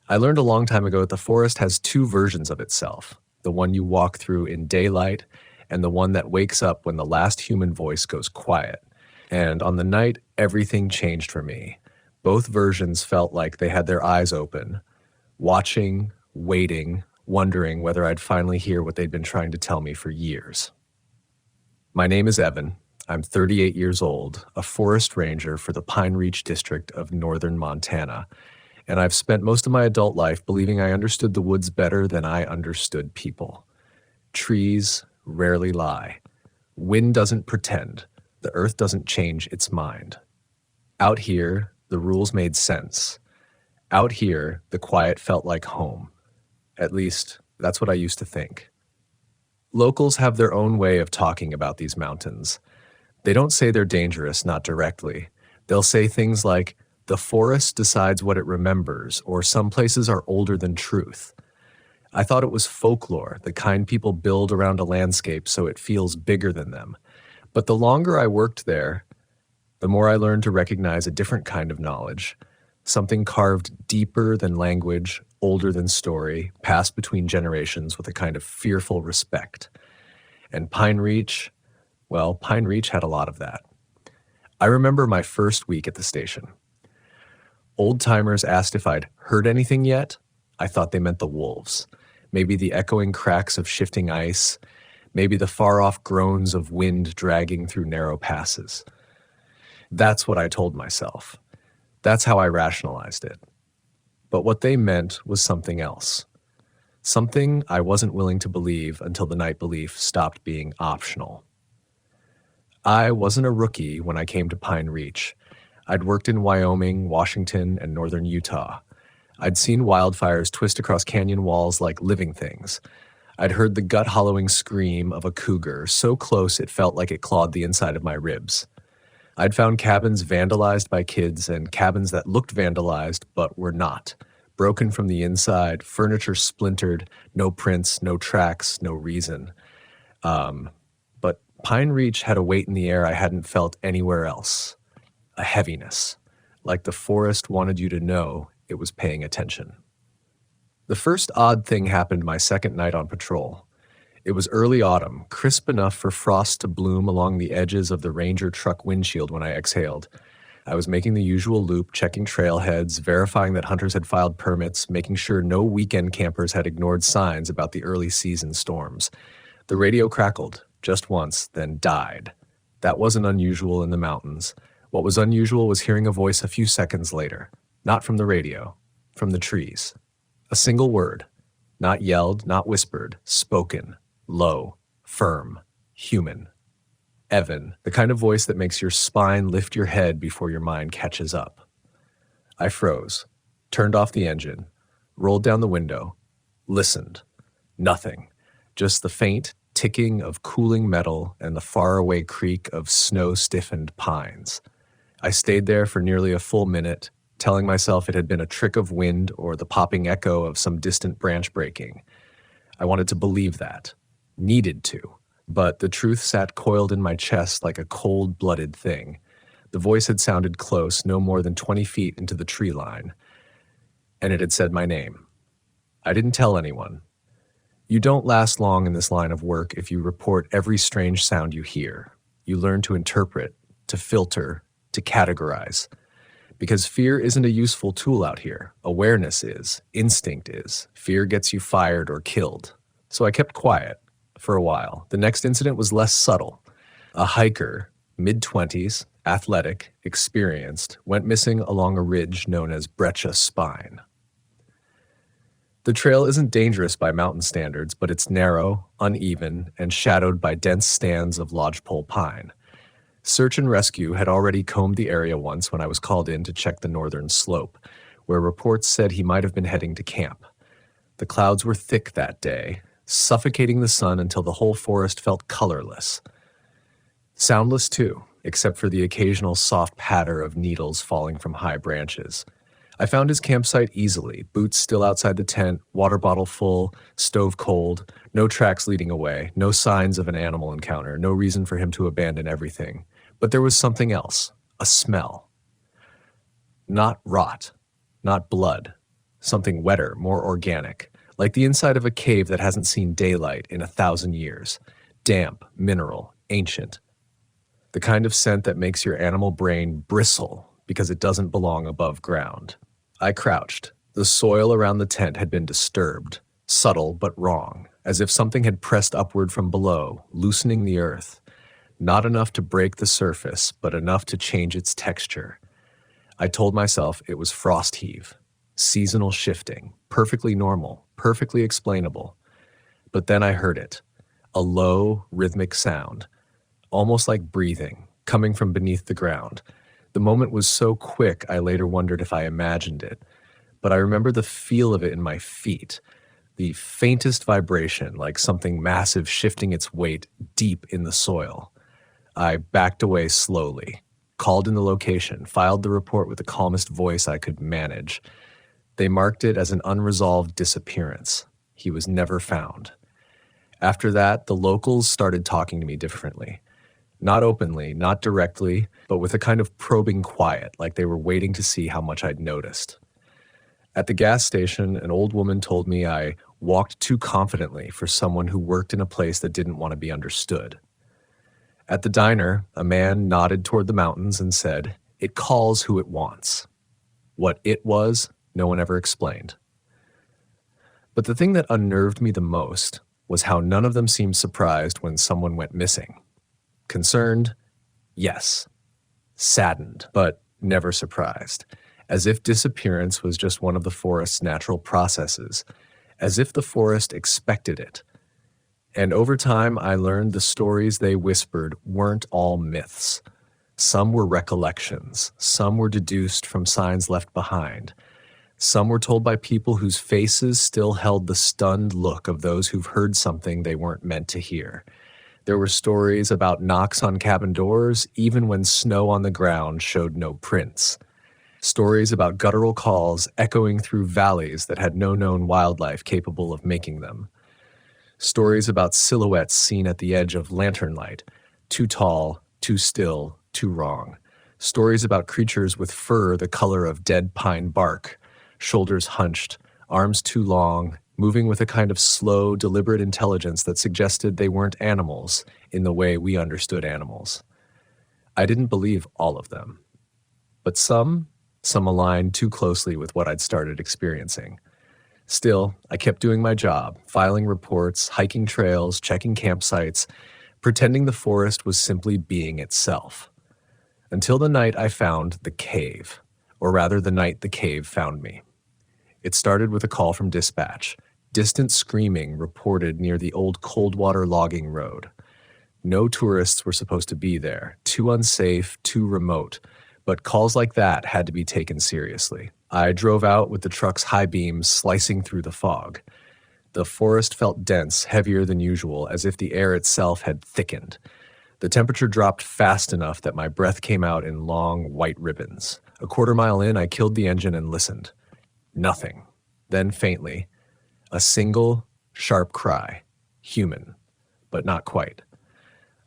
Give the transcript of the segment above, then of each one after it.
I learned a long time ago that the forest has two versions of itself, the one you walk through in daylight and the one that wakes up when the last human voice goes quiet. And on the night everything changed for me, both versions felt like they had their eyes open, watching, waiting, wondering whether I'd finally hear what they'd been trying to tell me for years. My name is Evan. I'm 38 years old, a forest ranger for the Pine Reach District of northern Montana, and I've spent most of my adult life believing I understood the woods better than I understood people. Trees rarely lie. Wind doesn't pretend. The earth doesn't change its mind. Out here, the rules made sense. Out here, the quiet felt like home. At least, that's what I used to think. Locals have their own way of talking about these mountains. They don't say they're dangerous, not directly. They'll say things like, the forest decides what it remembers, or some places are older than truth. I thought it was folklore, the kind people build around a landscape so it feels bigger than them. But the longer I worked there, the more I learned to recognize a different kind of knowledge, something carved deeper than language, older than story, passed between generations with a kind of fearful respect. And Pine Reach, well, Pine Reach had a lot of that. I remember my first week at the station. Old-timers asked if I'd heard anything yet. I thought they meant the wolves. Maybe the echoing cracks of shifting ice, maybe the far-off groans of wind dragging through narrow passes. That's what I told myself. That's how I rationalized it. But what they meant was something else. Something I wasn't willing to believe until the night belief stopped being optional. I wasn't a rookie when I came to Pine Reach. I'd worked in Wyoming, Washington, and northern Utah. I'd seen wildfires twist across canyon walls like living things. I'd heard the gut-hollowing scream of a cougar so close it felt like it clawed the inside of my ribs. I'd found cabins vandalized by kids and cabins that looked vandalized but were not. Broken from the inside, furniture splintered, no prints, no tracks, no reason. But Pine Reach had a weight in the air I hadn't felt anywhere else. A heaviness, like the forest wanted you to know it was paying attention. The first odd thing happened my second night on patrol. It was early autumn, crisp enough for frost to bloom along the edges of the Ranger truck windshield when I exhaled. I was making the usual loop, checking trailheads, verifying that hunters had filed permits, making sure no weekend campers had ignored signs about the early season storms. The radio crackled, just once, then died. That wasn't unusual in the mountains. What was unusual was hearing a voice a few seconds later, not from the radio, from the trees. A single word, not yelled, not whispered, spoken, low, firm, human. Evan, the kind of voice that makes your spine lift your head before your mind catches up. I froze, turned off the engine, rolled down the window, listened. Nothing, just the faint ticking of cooling metal and the faraway creak of snow-stiffened pines. I stayed there for nearly a full minute, telling myself it had been a trick of wind or the popping echo of some distant branch breaking. I wanted to believe that, needed to, but the truth sat coiled in my chest like a cold-blooded thing. The voice had sounded close, no more than 20 feet into the tree line, and it had said my name. I didn't tell anyone. You don't last long in this line of work if you report every strange sound you hear. You learn to interpret, to filter, to categorize. Because fear isn't a useful tool out here. Awareness is. Instinct is. Fear gets you fired or killed. So I kept quiet for a while. The next incident was less subtle. A hiker, mid-20s, athletic, experienced, went missing along a ridge known as Breccia Spine. The trail isn't dangerous by mountain standards, but it's narrow, uneven, and shadowed by dense stands of lodgepole pine. Search and rescue had already combed the area once when I was called in to check the northern slope, where reports said he might have been heading to camp. The clouds were thick that day, suffocating the sun until the whole forest felt colorless. Soundless too, except for the occasional soft patter of needles falling from high branches. I found his campsite easily, boots still outside the tent, water bottle full, stove cold, no tracks leading away, no signs of an animal encounter, no reason for him to abandon everything. But there was something else, a smell. Not rot, not blood, something wetter, more organic, like the inside of a cave that hasn't seen daylight in 1,000 years. Damp, mineral, ancient. The kind of scent that makes your animal brain bristle because it doesn't belong above ground. I crouched. The soil around the tent had been disturbed, subtle but wrong, as if something had pressed upward from below, loosening the earth. Not enough to break the surface, but enough to change its texture. I told myself it was frost heave, seasonal shifting, perfectly normal, perfectly explainable. But then I heard it, a low, rhythmic sound, almost like breathing, coming from beneath the ground. The moment was so quick I later wondered if I imagined it, but I remember the feel of it in my feet, the faintest vibration, like something massive shifting its weight deep in the soil. I backed away slowly, called in the location, filed the report with the calmest voice I could manage. They marked it as an unresolved disappearance. He was never found. After that, the locals started talking to me differently. Not openly, not directly, but with a kind of probing quiet, like they were waiting to see how much I'd noticed. At the gas station, an old woman told me I walked too confidently for someone who worked in a place that didn't want to be understood. At the diner, a man nodded toward the mountains and said, "It calls who it wants." What it was, no one ever explained. But the thing that unnerved me the most was how none of them seemed surprised when someone went missing. Concerned? Yes. Saddened, but never surprised. As if disappearance was just one of the forest's natural processes. As if the forest expected it. And over time, I learned the stories they whispered weren't all myths. Some were recollections. Some were deduced from signs left behind. Some were told by people whose faces still held the stunned look of those who've heard something they weren't meant to hear. There were stories about knocks on cabin doors, even when snow on the ground showed no prints. Stories about guttural calls echoing through valleys that had no known wildlife capable of making them. Stories about silhouettes seen at the edge of lantern light, too tall, too still, too wrong. Stories about creatures with fur the color of dead pine bark, shoulders hunched, arms too long, moving with a kind of slow, deliberate intelligence that suggested they weren't animals in the way we understood animals. I didn't believe all of them. But some aligned too closely with what I'd started experiencing. Still, I kept doing my job, filing reports, hiking trails, checking campsites, pretending the forest was simply being itself. Until the night I found the cave, or rather the night the cave found me. It started with a call from dispatch. Distant screaming reported near the old Coldwater logging road. No tourists were supposed to be there, too unsafe, too remote, but calls like that had to be taken seriously. I drove out with the truck's high beams slicing through the fog. The forest felt dense, heavier than usual, as if the air itself had thickened. The temperature dropped fast enough that my breath came out in long, white ribbons. A quarter-mile in, I killed the engine and listened. Nothing. Then faintly, a single, sharp cry. Human, but not quite.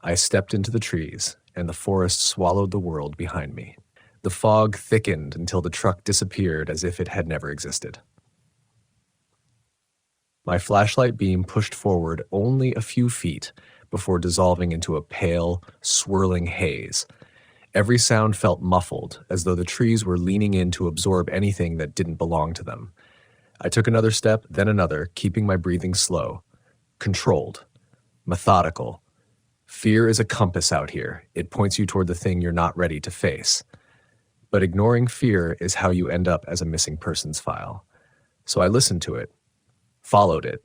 I stepped into the trees, and the forest swallowed the world behind me. The fog thickened until the truck disappeared as if it had never existed. My flashlight beam pushed forward only a few feet before dissolving into a pale, swirling haze. Every sound felt muffled, as though the trees were leaning in to absorb anything that didn't belong to them. I took another step, then another, keeping my breathing slow. Controlled. Methodical. Fear is a compass out here. It points you toward the thing you're not ready to face. But ignoring fear is how you end up as a missing persons file. So I listened to it, followed it.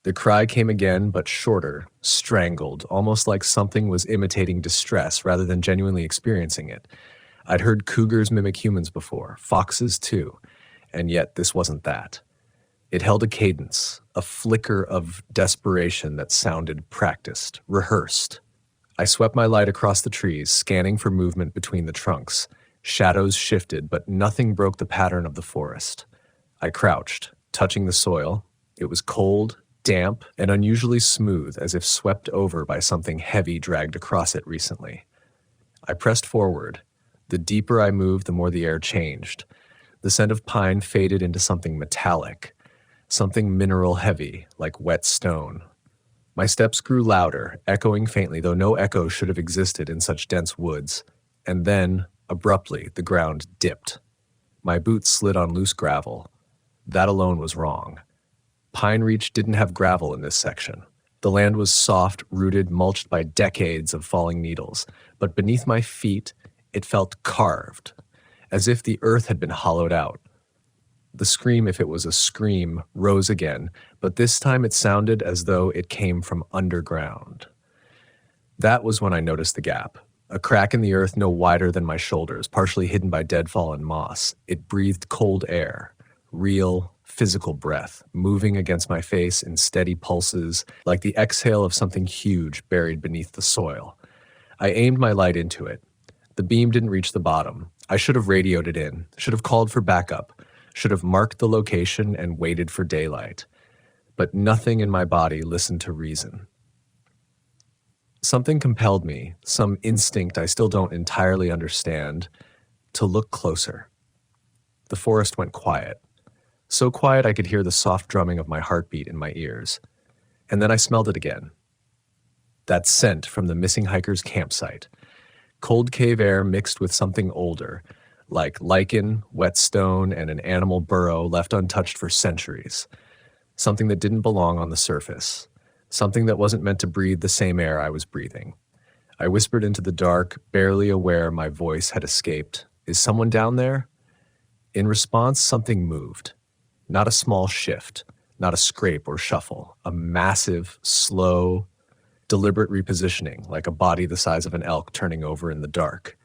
The cry came again, but shorter, strangled, almost like something was imitating distress rather than genuinely experiencing it. I'd heard cougars mimic humans before, foxes too, and yet this wasn't that. It held a cadence, a flicker of desperation that sounded practiced, rehearsed. I swept my light across the trees, scanning for movement between the trunks. Shadows shifted, but nothing broke the pattern of the forest. I crouched, touching the soil. It was cold, damp, and unusually smooth, as if swept over by something heavy dragged across it recently. I pressed forward. The deeper I moved, the more the air changed. The scent of pine faded into something metallic, something mineral heavy, like wet stone. My steps grew louder, echoing faintly, though no echo should have existed in such dense woods. And then, abruptly, the ground dipped. My boots slid on loose gravel. That alone was wrong. Pine Reach didn't have gravel in this section. The land was soft, rooted, mulched by decades of falling needles. But beneath my feet, it felt carved, as if the earth had been hollowed out. The scream, if it was a scream, rose again, but this time it sounded as though it came from underground. That was when I noticed the gap. A crack in the earth no wider than my shoulders, partially hidden by deadfall and moss. It breathed cold air, real, physical breath, moving against my face in steady pulses, like the exhale of something huge buried beneath the soil. I aimed my light into it. The beam didn't reach the bottom. I should have radioed it in, should have called for backup, should have marked the location and waited for daylight. But nothing in my body listened to reason. Something compelled me, some instinct I still don't entirely understand, to look closer. The forest went quiet. So quiet I could hear the soft drumming of my heartbeat in my ears. And then I smelled it again. That scent from the missing hiker's campsite. Cold cave air mixed with something older, like lichen, wet stone, and an animal burrow left untouched for centuries. Something that didn't belong on the surface. Something that wasn't meant to breathe the same air I was breathing. I whispered into the dark, barely aware my voice had escaped. "Is someone down there?" In response, something moved. Not a small shift, not a scrape or shuffle, a massive, slow, deliberate repositioning, like a body the size of an elk turning over in the dark.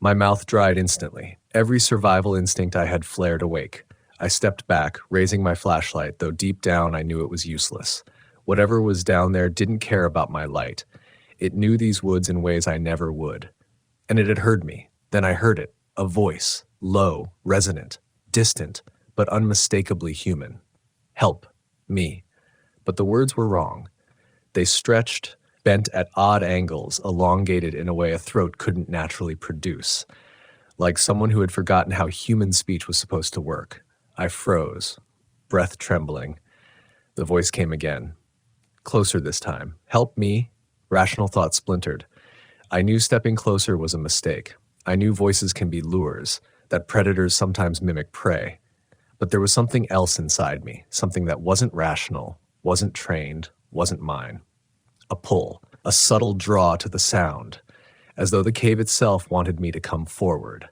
My mouth dried instantly. Every survival instinct I had flared awake. I stepped back, raising my flashlight, though deep down I knew it was useless. Whatever was down there didn't care about my light. It knew these woods in ways I never would. And it had heard me. Then I heard it. A voice. Low, resonant, distant, but unmistakably human. Help. Me. But the words were wrong. They stretched, bent at odd angles, elongated in a way a throat couldn't naturally produce. Like someone who had forgotten how human speech was supposed to work. I froze, breath trembling. The voice came again. Closer this time. Help me. Rational thought splintered. I knew stepping closer was a mistake. I knew voices can be lures, that predators sometimes mimic prey. But there was something else inside me, something that wasn't rational, wasn't trained, wasn't mine. A pull, a subtle draw to the sound, as though the cave itself wanted me to come forward.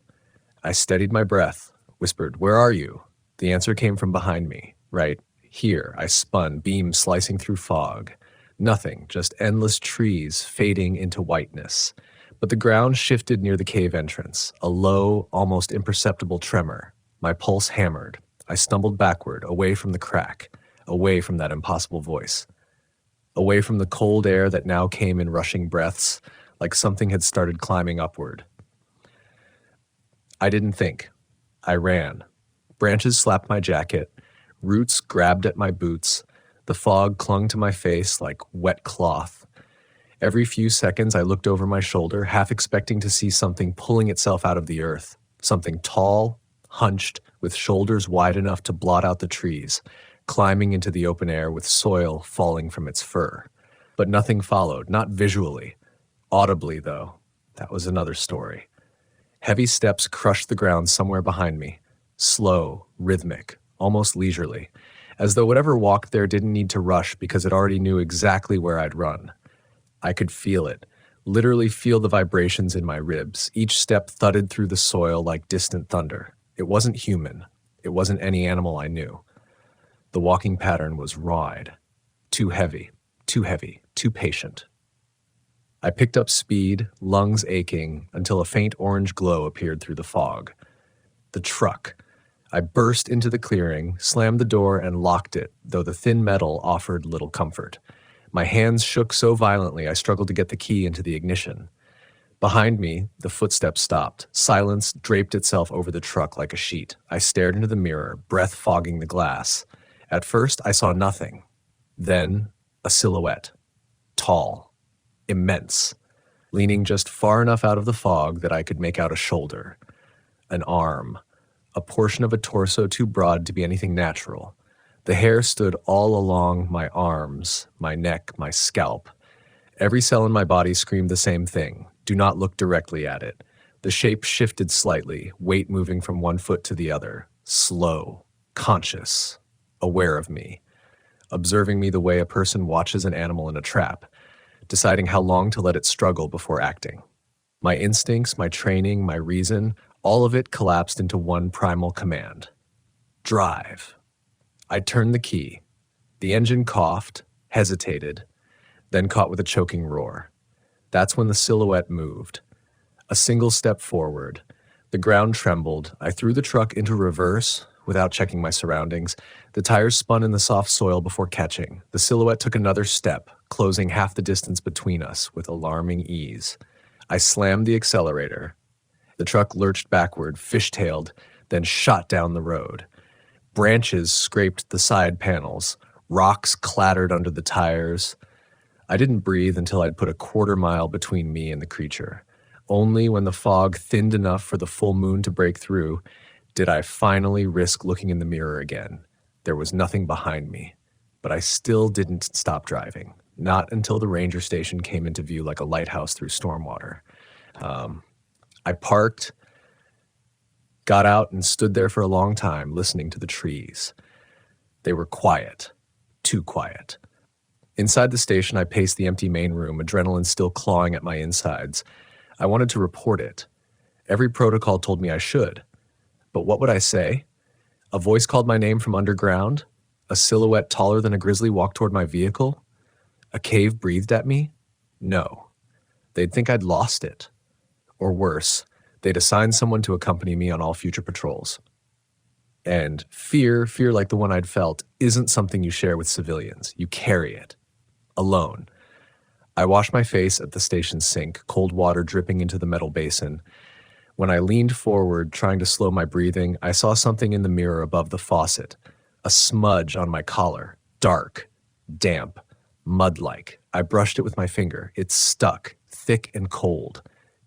I steadied my breath, whispered, "Where are you?" The answer came from behind me. Right here, I spun, beam slicing through fog. Nothing, just endless trees fading into whiteness. But the ground shifted near the cave entrance, a low, almost imperceptible tremor. My pulse hammered. I stumbled backward, away from the crack, away from that impossible voice, away from the cold air that now came in rushing breaths, like something had started climbing upward. I didn't think. I ran. Branches slapped my jacket. Roots grabbed at my boots. The fog clung to my face like wet cloth. Every few seconds, I looked over my shoulder, half expecting to see something pulling itself out of the earth. Something tall, hunched, with shoulders wide enough to blot out the trees, climbing into the open air with soil falling from its fur. But nothing followed, not visually. Audibly, though, that was another story. Heavy steps crushed the ground somewhere behind me. Slow, rhythmic, almost leisurely, as though whatever walked there didn't need to rush because it already knew exactly where I'd run. I could feel it, literally feel the vibrations in my ribs. Each step thudded through the soil like distant thunder. It wasn't human. It wasn't any animal I knew. The walking pattern was rawhide. Too heavy, too patient. I picked up speed, lungs aching, until a faint orange glow appeared through the fog. The truck. I burst into the clearing, slammed the door, and locked it, though the thin metal offered little comfort. My hands shook so violently I struggled to get the key into the ignition. Behind me, the footsteps stopped. Silence draped itself over the truck like a sheet. I stared into the mirror, breath fogging the glass. At first, I saw nothing. Then, a silhouette. Tall. Immense. Leaning just far enough out of the fog that I could make out a shoulder. An arm. a portion of a torso too broad to be anything natural. The hair stood all along my arms, my neck, my scalp. Every cell in my body screamed the same thing. Do not look directly at it. The shape shifted slightly, weight moving from one foot to the other. Slow, conscious, aware of me, observing me the way a person watches an animal in a trap, deciding how long to let it struggle before acting. My instincts, my training, my reason, all of it collapsed into one primal command. Drive. I turned the key. The engine coughed, hesitated, then caught with a choking roar. That's when the silhouette moved. A single step forward. The ground trembled. I threw the truck into reverse without checking my surroundings. The tires spun in the soft soil before catching. The silhouette took another step, closing half the distance between us with alarming ease. I slammed the accelerator. The truck lurched backward, fishtailed, then shot down the road. Branches scraped the side panels. Rocks clattered under the tires. I didn't breathe until I'd put a quarter mile between me and the creature. Only when the fog thinned enough for the full moon to break through did I finally risk looking in the mirror again. There was nothing behind me, but I still didn't stop driving. Not until the ranger station came into view like a lighthouse through stormwater. I parked, got out, and stood there for a long time listening to the trees. They were quiet, too quiet. Inside the station, I paced the empty main room, adrenaline still clawing at my insides. I wanted to report it. Every protocol told me I should. But what would I say? A voice called my name from underground? A silhouette taller than a grizzly walked toward my vehicle? A cave breathed at me? No. They'd think I'd lost it. Or worse, they'd assign someone to accompany me on all future patrols. And fear like the one I'd felt, isn't something you share with civilians. You carry it. Alone. I washed my face at the station sink, cold water dripping into the metal basin. When I leaned forward, trying to slow my breathing, I saw something in the mirror above the faucet. A smudge on my collar. Dark. Damp. Mud-like. I brushed it with my finger. It stuck. Thick and cold.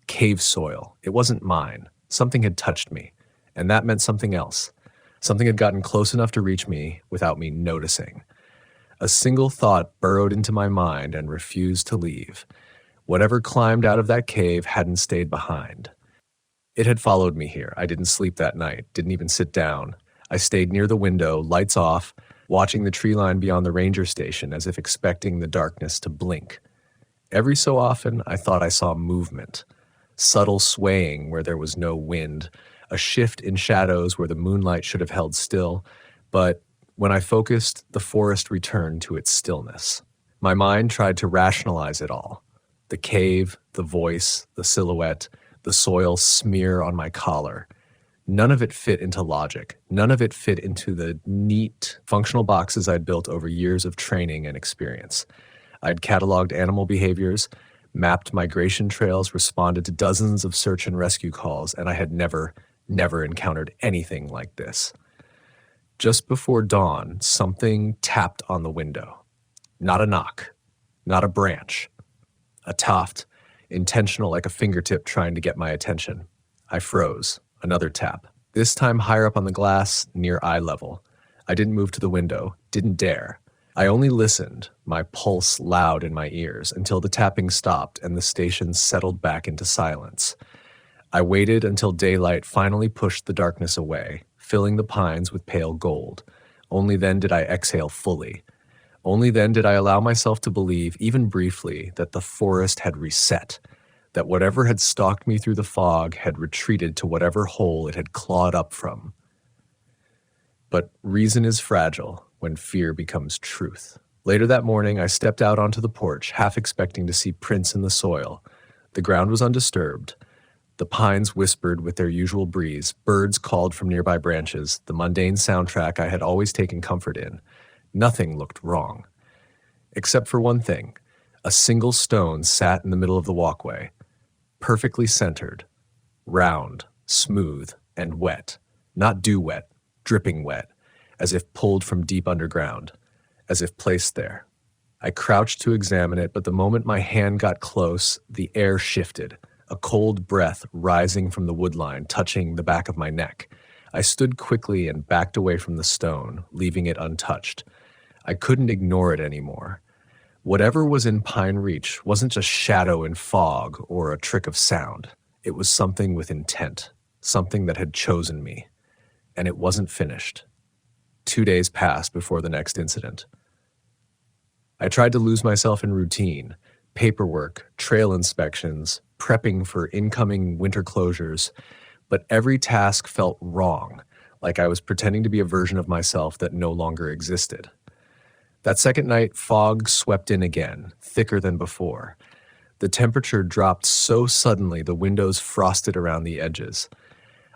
Cave soil. It wasn't mine. Something had touched me. And that meant something else. Something had gotten close enough to reach me without me noticing. A single thought burrowed into my mind and refused to leave. Whatever climbed out of that cave hadn't stayed behind. It had followed me here. I didn't sleep that night, didn't even sit down. I stayed near the window, lights off, watching the tree line beyond the ranger station as if expecting the darkness to blink. Every so often, I thought I saw movement. Subtle swaying where there was no wind, a shift in shadows where the moonlight should have held still, but when I focused, the forest returned to its stillness. My mind tried to rationalize it all. The cave, the voice, the silhouette, the soil smear on my collar. None of it fit into logic. None of it fit into the neat, functional boxes I'd built over years of training and experience. I'd cataloged animal behaviors, mapped migration trails, responded to dozens of search and rescue calls, and I had never encountered anything like this. Just before dawn, something tapped on the window. Not a knock, not a branch. A tuft, intentional like a fingertip trying to get my attention. I froze. Another tap. This time higher up on the glass, near eye level. I didn't move to the window, didn't dare. I only listened, my pulse loud in my ears, until the tapping stopped and the station settled back into silence. I waited until daylight finally pushed the darkness away, filling the pines with pale gold. Only then did I exhale fully. Only then did I allow myself to believe, even briefly, that the forest had reset, that whatever had stalked me through the fog had retreated to whatever hole it had clawed up from. But reason is fragile when fear becomes truth. Later that morning, I stepped out onto the porch, half expecting to see prints in the soil. The ground was undisturbed. The pines whispered with their usual breeze. Birds called from nearby branches, the mundane soundtrack I had always taken comfort in. Nothing looked wrong. Except for one thing. A single stone sat in the middle of the walkway. Perfectly centered. Round, smooth, and wet. Not dew wet, dripping wet. As if pulled from deep underground. As if placed there. I crouched to examine it, but the moment my hand got close, the air shifted. A cold breath rising from the woodline, touching the back of my neck. I stood quickly and backed away from the stone, leaving it untouched. I couldn't ignore it anymore. Whatever was in Pine Reach wasn't just shadow and fog or a trick of sound. It was something with intent, something that had chosen me. And it wasn't finished. 2 days passed before the next incident. I tried to lose myself in routine, paperwork, trail inspections, prepping for incoming winter closures, but every task felt wrong, like I was pretending to be a version of myself that no longer existed. That second night, fog swept in again, thicker than before. The temperature dropped so suddenly the windows frosted around the edges.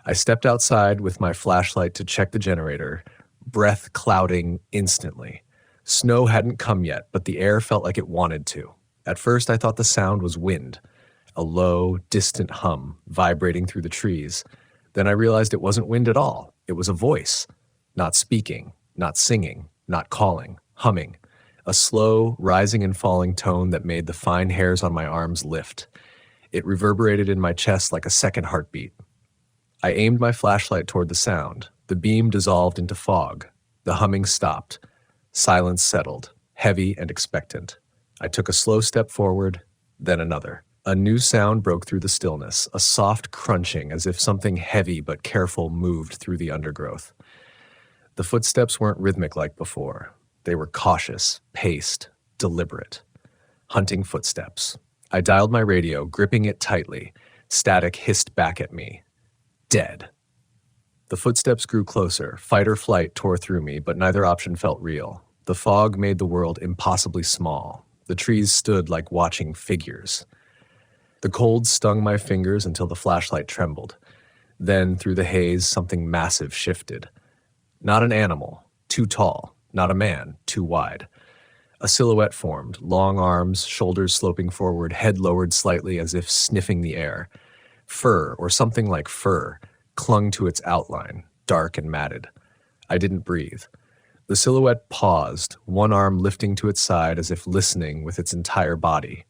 I stepped outside with my flashlight to check the generator, breath clouding instantly. Snow hadn't come yet, but the air felt like it wanted to. At first, I thought the sound was wind, a low, distant hum vibrating through the trees. Then I realized it wasn't wind at all. It was a voice, not speaking, not singing, not calling, humming, a slow, rising and falling tone that made the fine hairs on my arms lift. It reverberated in my chest like a second heartbeat. I aimed my flashlight toward the sound. The beam dissolved into fog. The humming stopped. Silence settled, heavy and expectant. I took a slow step forward, then another. A new sound broke through the stillness, a soft crunching as if something heavy but careful moved through the undergrowth. The footsteps weren't rhythmic like before. They were cautious, paced, deliberate. Hunting footsteps. I dialed my radio, gripping it tightly. Static hissed back at me. Dead. The footsteps grew closer. Fight or flight tore through me, but neither option felt real. The fog made the world impossibly small. The trees stood like watching figures. The cold stung my fingers until the flashlight trembled. Then, through the haze, something massive shifted. Not an animal, too tall. Not a man, too wide. A silhouette formed, long arms, shoulders sloping forward, head lowered slightly as if sniffing the air. Fur, or something like fur, clung to its outline, dark and matted. I didn't breathe. The silhouette paused, one arm lifting to its side as if listening with its entire body.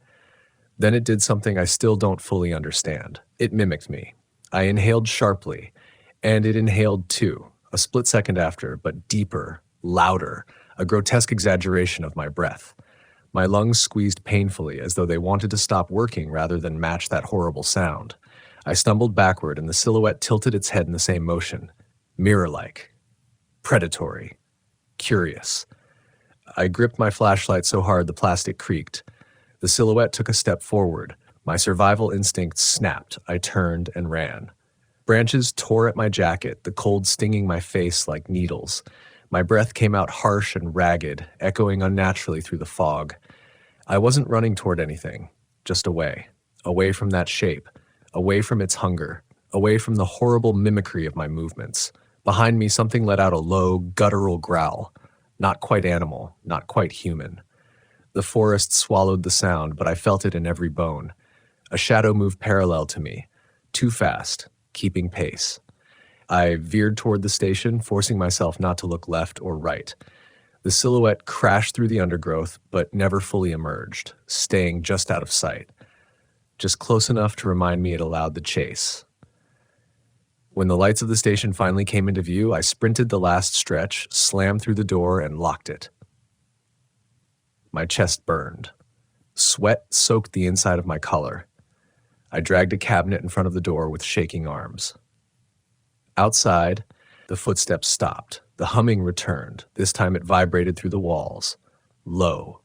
Then it did something I still don't fully understand. It mimicked me. I inhaled sharply, and it inhaled too, a split second after, but deeper, louder, a grotesque exaggeration of my breath. My lungs squeezed painfully as though they wanted to stop working rather than match that horrible sound. I stumbled backward and the silhouette tilted its head in the same motion. Mirror-like. Predatory. Curious. I gripped my flashlight so hard the plastic creaked. The silhouette took a step forward. My survival instinct snapped. I turned and ran. Branches tore at my jacket, the cold stinging my face like needles. My breath came out harsh and ragged, echoing unnaturally through the fog. I wasn't running toward anything, just away. Away from that shape. Away from its hunger. Away from the horrible mimicry of my movements. Behind me, something let out a low, guttural growl. Not quite animal, not quite human. The forest swallowed the sound, but I felt it in every bone. A shadow moved parallel to me. Too fast, keeping pace. I veered toward the station, forcing myself not to look left or right. The silhouette crashed through the undergrowth, but never fully emerged, staying just out of sight. Just close enough to remind me it allowed the chase. When the lights of the station finally came into view, I sprinted the last stretch, slammed through the door, and locked it. My chest burned. Sweat soaked the inside of my collar. I dragged a cabinet in front of the door with shaking arms. Outside, the footsteps stopped. The humming returned. This time it vibrated through the walls. Low,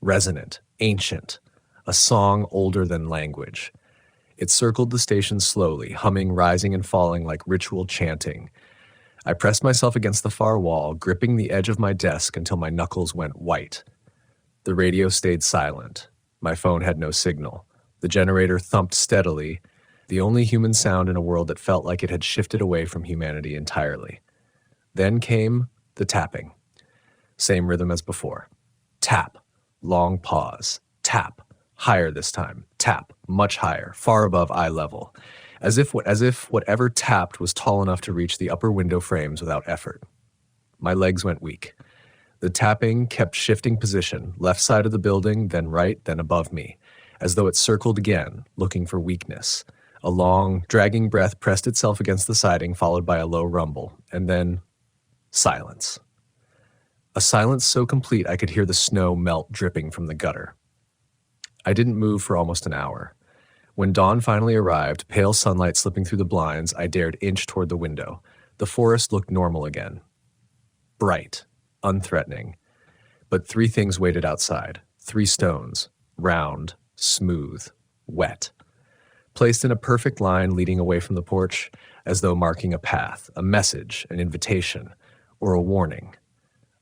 resonant, ancient. A song older than language. It circled the station slowly, humming, rising and falling like ritual chanting. I pressed myself against the far wall, gripping the edge of my desk until my knuckles went white. The radio stayed silent. My phone had no signal. The generator thumped steadily, the only human sound in a world that felt like it had shifted away from humanity entirely. Then came the tapping. Same rhythm as before. Tap. Long pause. Tap. Higher this time. Tap. Much higher. Far above eye level. As if whatever tapped was tall enough to reach the upper window frames without effort. My legs went weak. The tapping kept shifting position, left side of the building, then right, then above me, as though it circled again, looking for weakness. A long, dragging breath pressed itself against the siding, followed by a low rumble, and then silence. A silence so complete I could hear the snow melt dripping from the gutter. I didn't move for almost an hour. When dawn finally arrived, pale sunlight slipping through the blinds, I dared inch toward the window. The forest looked normal again. Bright, unthreatening. But 3 things waited outside. 3 stones, round, smooth, wet. Placed in a perfect line leading away from the porch, as though marking a path, a message, an invitation, or a warning.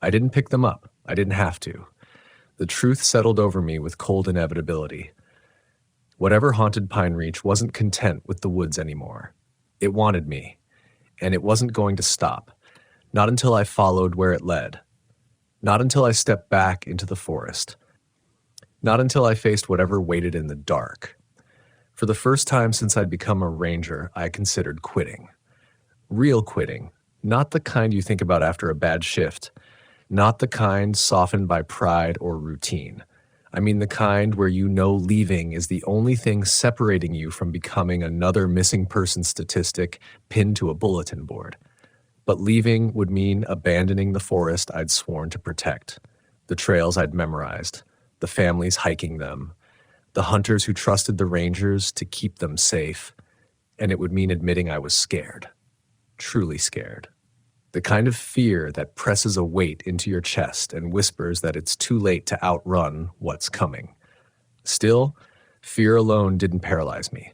I didn't pick them up. I didn't have to. The truth settled over me with cold inevitability. Whatever haunted Pine Reach wasn't content with the woods anymore. It wanted me, and it wasn't going to stop. Not until I followed where it led. Not until I stepped back into the forest. Not until I faced whatever waited in the dark. For the first time since I'd become a ranger, I considered quitting. Real quitting, not the kind you think about after a bad shift, not the kind softened by pride or routine. I mean the kind where you know leaving is the only thing separating you from becoming another missing person statistic pinned to a bulletin board. But leaving would mean abandoning the forest I'd sworn to protect, the trails I'd memorized, the families hiking them, the hunters who trusted the rangers to keep them safe, and it would mean admitting I was scared, truly scared. The kind of fear that presses a weight into your chest and whispers that it's too late to outrun what's coming. Still, fear alone didn't paralyze me.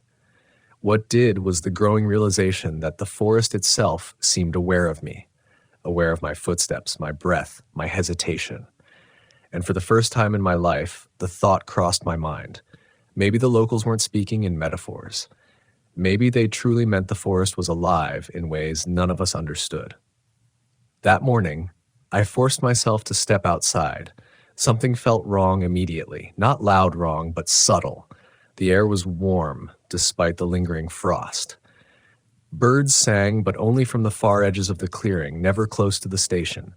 What did was the growing realization that the forest itself seemed aware of me, aware of my footsteps, my breath, my hesitation. And for the first time in my life, the thought crossed my mind. Maybe the locals weren't speaking in metaphors. Maybe they truly meant the forest was alive in ways none of us understood. That morning, I forced myself to step outside. Something felt wrong immediately. Not loud wrong, but subtle. The air was warm, despite the lingering frost. Birds sang, but only from the far edges of the clearing, never close to the station.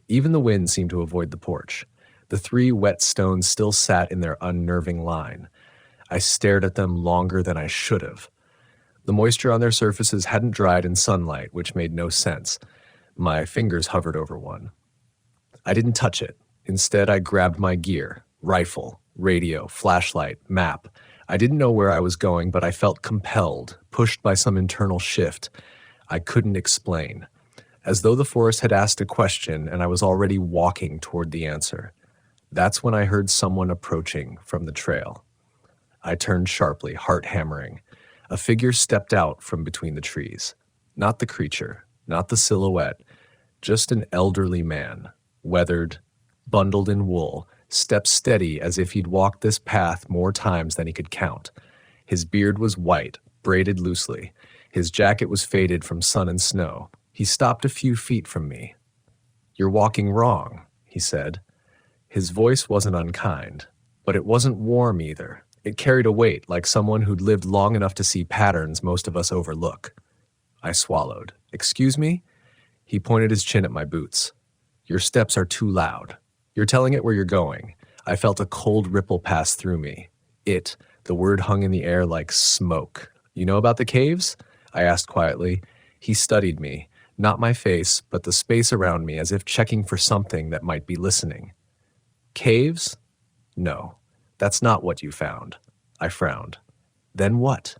Even the wind seemed to avoid the porch. The 3 wet stones still sat in their unnerving line. I stared at them longer than I should have. The moisture on their surfaces hadn't dried in sunlight, which made no sense. My fingers hovered over one. I didn't touch it. Instead, I grabbed my gear, rifle, radio, flashlight, map. I didn't know where I was going, but I felt compelled, pushed by some internal shift I couldn't explain, as though the forest had asked a question and I was already walking toward the answer. That's when I heard someone approaching from the trail. I turned sharply, heart hammering. A figure stepped out from between the trees. Not the creature, not the silhouette, just an elderly man, weathered, bundled in wool, stepped steady as if he'd walked this path more times than he could count. His beard was white, braided loosely. His jacket was faded from sun and snow. He stopped a few feet from me. "You're walking wrong," he said. His voice wasn't unkind, but it wasn't warm either. It carried a weight, like someone who'd lived long enough to see patterns most of us overlook. I swallowed. "Excuse me?" He pointed his chin at my boots. "Your steps are too loud. You're telling it where you're going." I felt a cold ripple pass through me. The word hung in the air like smoke. "You know about the caves?" I asked quietly. He studied me, not my face, but the space around me, as if checking for something that might be listening. "Caves? No, that's not what you found." I frowned. "Then what?"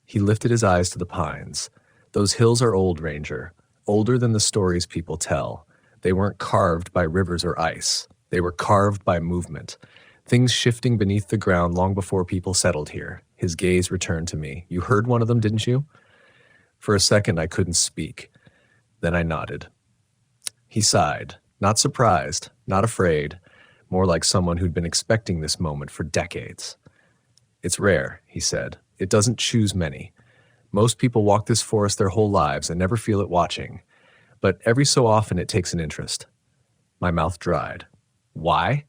He lifted his eyes to the pines. "Those hills are old, Ranger. Older than the stories people tell. They weren't carved by rivers or ice. They were carved by movement. Things shifting beneath the ground long before people settled here." His gaze returned to me. "You heard one of them, didn't you?" For a second, I couldn't speak. Then I nodded. He sighed, not surprised, not afraid, more like someone who'd been expecting this moment for decades. "It's rare," he said. "It doesn't choose many. Most people walk this forest their whole lives and never feel it watching. But every so often it takes an interest." My mouth dried. "Why?"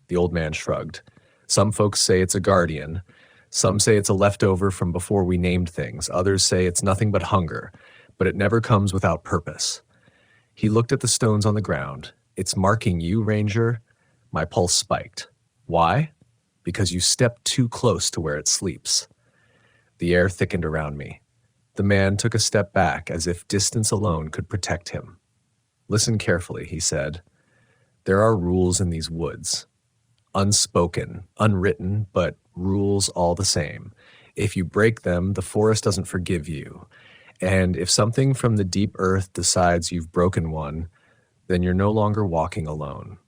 The old man shrugged. "Some folks say it's a guardian. Some say it's a leftover from before we named things. Others say it's nothing but hunger, but it never comes without purpose." He looked at the stones on the ground. "It's marking you, Ranger." My pulse spiked. "Why?" "Because you stepped too close to where it sleeps." The air thickened around me. The man took a step back as if distance alone could protect him. "Listen carefully," he said. "There are rules in these woods. Unspoken, unwritten, but rules all the same. If you break them, the forest doesn't forgive you. And if something from the deep earth decides you've broken one, then you're no longer walking alone."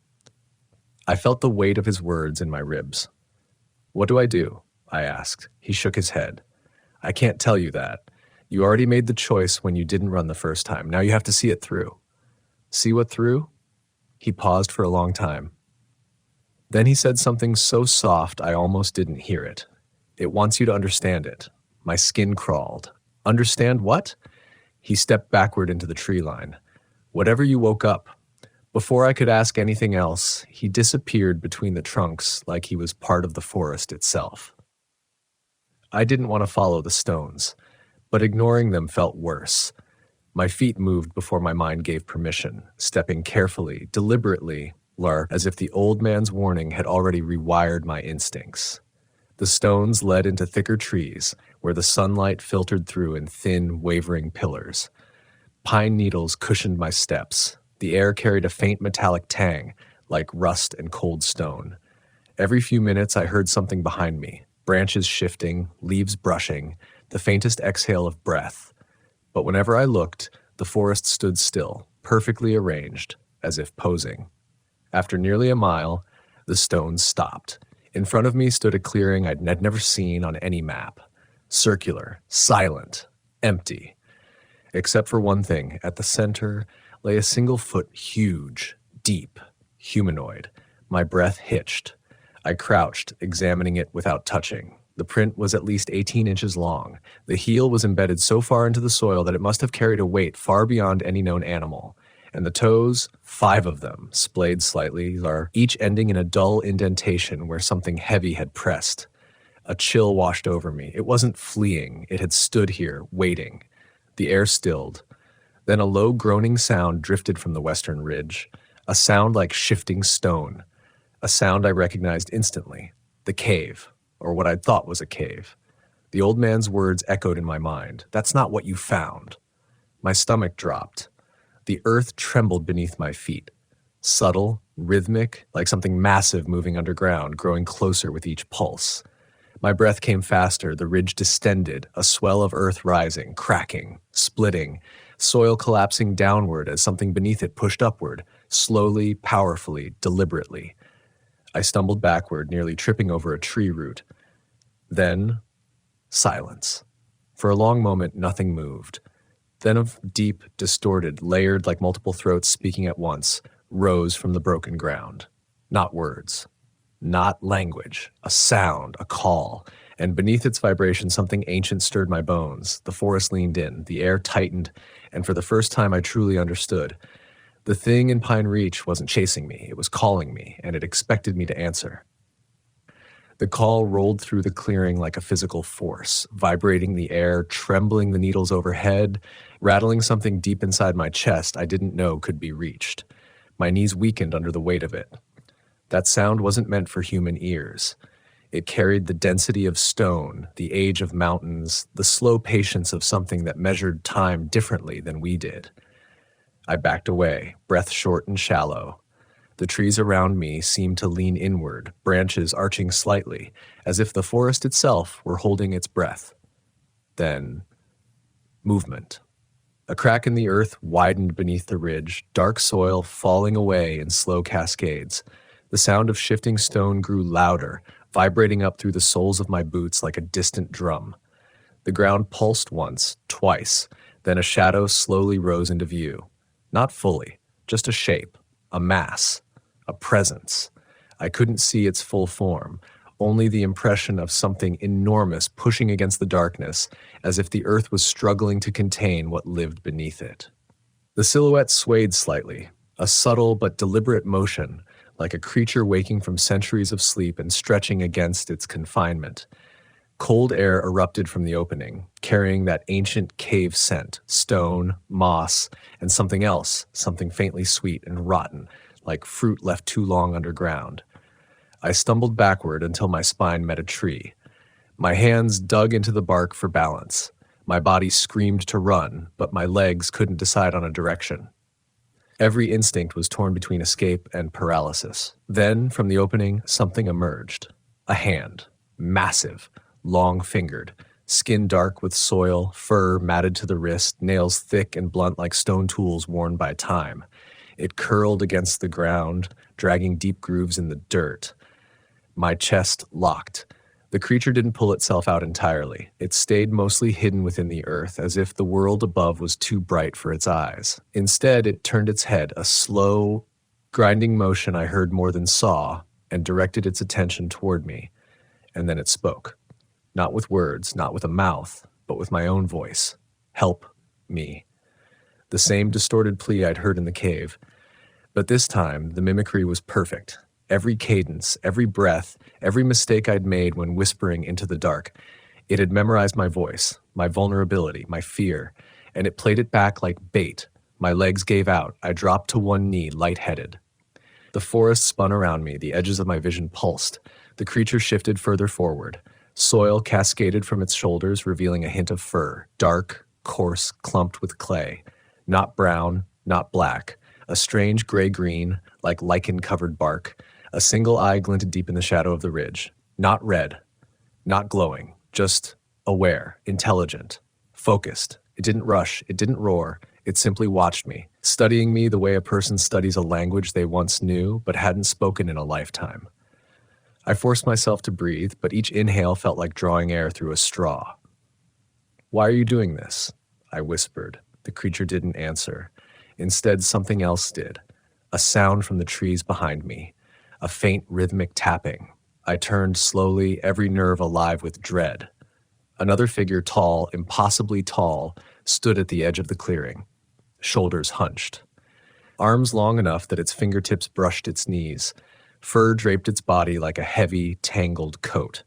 I felt the weight of his words in my ribs. "What do I do?" I asked. He shook his head. "I can't tell you that. You already made the choice when you didn't run the first time. Now you have to see it through." "See what through?" He paused for a long time. Then he said something so soft I almost didn't hear it. "It wants you to understand it." My skin crawled. "Understand what?" He stepped backward into the tree line. "Whatever you woke up." Before I could ask anything else, he disappeared between the trunks like he was part of the forest itself. I didn't want to follow the stones, but ignoring them felt worse. My feet moved before my mind gave permission, stepping carefully, deliberately, as if the old man's warning had already rewired my instincts. The stones led into thicker trees, where the sunlight filtered through in thin, wavering pillars. Pine needles cushioned my steps. The air carried a faint metallic tang, like rust and cold stone. Every few minutes I heard something behind me, branches shifting, leaves brushing, the faintest exhale of breath. But whenever I looked, the forest stood still, perfectly arranged, as if posing. After nearly a mile, the stones stopped. In front of me stood a clearing I'd never seen on any map. Circular, silent, empty. Except for one thing, at the center lay a single foot, huge, deep, humanoid. My breath hitched. I crouched, examining it without touching. The print was at least 18 inches long. The heel was embedded so far into the soil that it must have carried a weight far beyond any known animal. And the toes, 5 of them, splayed slightly, each ending in a dull indentation where something heavy had pressed. A chill washed over me. It wasn't fleeing. It had stood here, waiting. The air stilled. Then a low groaning sound drifted from the western ridge, a sound like shifting stone, a sound I recognized instantly. The cave, or what I'd thought was a cave. The old man's words echoed in my mind. "That's not what you found." My stomach dropped. The earth trembled beneath my feet. Subtle, rhythmic, like something massive moving underground, growing closer with each pulse. My breath came faster, the ridge distended, a swell of earth rising, cracking, splitting, soil collapsing downward as something beneath it pushed upward, slowly, powerfully, deliberately. I stumbled backward, nearly tripping over a tree root. Then, silence. For a long moment, nothing moved. Then a deep, distorted, layered like multiple throats speaking at once, rose from the broken ground. Not words. Not language. A sound, a call. And beneath its vibration, something ancient stirred my bones. The forest leaned in, the air tightened, and for the first time I truly understood. The thing in Pine Reach wasn't chasing me, it was calling me, and it expected me to answer. The call rolled through the clearing like a physical force, vibrating the air, trembling the needles overhead, rattling something deep inside my chest I didn't know could be reached. My knees weakened under the weight of it. That sound wasn't meant for human ears. It carried the density of stone, the age of mountains, the slow patience of something that measured time differently than we did. I backed away, breath short and shallow. The trees around me seemed to lean inward, branches arching slightly, as if the forest itself were holding its breath. Then, movement. A crack in the earth widened beneath the ridge, dark soil falling away in slow cascades. The sound of shifting stone grew louder, vibrating up through the soles of my boots like a distant drum. The ground pulsed once, twice, then a shadow slowly rose into view. Not fully, just a shape, a mass, a presence. I couldn't see its full form, only the impression of something enormous pushing against the darkness, as if the earth was struggling to contain what lived beneath it. The silhouette swayed slightly, a subtle but deliberate motion, like a creature waking from centuries of sleep and stretching against its confinement. Cold air erupted from the opening, carrying that ancient cave scent, stone, moss, and something else, something faintly sweet and rotten, like fruit left too long underground. I stumbled backward until my spine met a tree. My hands dug into the bark for balance. My body screamed to run, but my legs couldn't decide on a direction. Every instinct was torn between escape and paralysis. Then, from the opening, something emerged. A hand. Massive. Long-fingered. Skin dark with soil, fur matted to the wrist, nails thick and blunt like stone tools worn by time. It curled against the ground, dragging deep grooves in the dirt. My chest locked. The creature didn't pull itself out entirely. It stayed mostly hidden within the earth, as if the world above was too bright for its eyes. Instead, it turned its head, a slow, grinding motion I heard more than saw, and directed its attention toward me. And then it spoke. Not with words, not with a mouth, but with my own voice. Help me. The same distorted plea I'd heard in the cave. But this time, the mimicry was perfect. Every cadence, every breath, every mistake I'd made when whispering into the dark. It had memorized my voice, my vulnerability, my fear, and it played it back like bait. My legs gave out. I dropped to one knee, lightheaded. The forest spun around me. The edges of my vision pulsed. The creature shifted further forward. Soil cascaded from its shoulders, revealing a hint of fur, dark, coarse, clumped with clay. Not brown, not black. A strange gray-green, like lichen-covered bark. A single eye glinted deep in the shadow of the ridge. Not red, not glowing, just aware, intelligent, focused. It didn't rush, it didn't roar. It simply watched me, studying me the way a person studies a language they once knew but hadn't spoken in a lifetime. I forced myself to breathe, but each inhale felt like drawing air through a straw. "Why are you doing this?" I whispered. The creature didn't answer. Instead, something else did. A sound from the trees behind me. A faint rhythmic tapping. I turned slowly, every nerve alive with dread. Another figure, tall, impossibly tall, stood at the edge of the clearing. Shoulders hunched. Arms long enough that its fingertips brushed its knees. Fur draped its body like a heavy, tangled coat.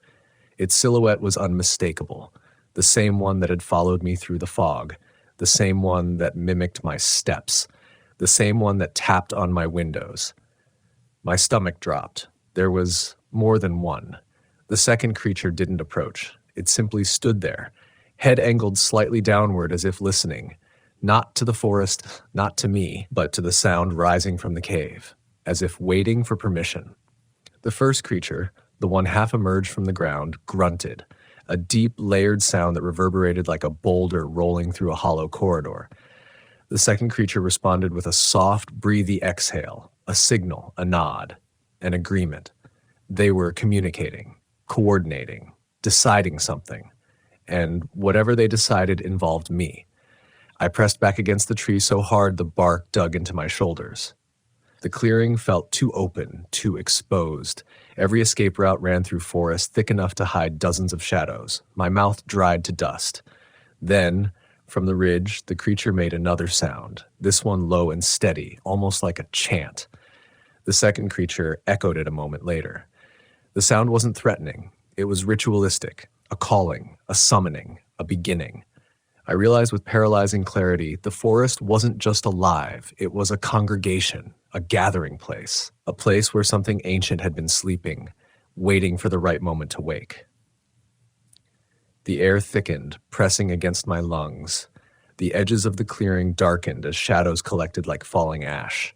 Its silhouette was unmistakable. The same one that had followed me through the fog. The same one that mimicked my steps. The same one that tapped on my windows. My stomach dropped. There was more than one. The second creature didn't approach. It simply stood there, head angled slightly downward as if listening, not to the forest, not to me, but to the sound rising from the cave, as if waiting for permission. The first creature, the one half emerged from the ground, grunted, a deep, layered sound that reverberated like a boulder rolling through a hollow corridor. The second creature responded with a soft, breathy exhale, a signal, a nod, an agreement. They were communicating, coordinating, deciding something, and whatever they decided involved me. I pressed back against the tree so hard the bark dug into my shoulders. The clearing felt too open, too exposed. Every escape route ran through forest thick enough to hide dozens of shadows. My mouth dried to dust. Then, from the ridge, the creature made another sound, this one low and steady, almost like a chant. The second creature echoed it a moment later. The sound wasn't threatening. It was ritualistic, a calling, a summoning, a beginning. I realized with paralyzing clarity, the forest wasn't just alive. It was a congregation, a gathering place, a place where something ancient had been sleeping, waiting for the right moment to wake. The air thickened, pressing against my lungs. The edges of the clearing darkened as shadows collected like falling ash.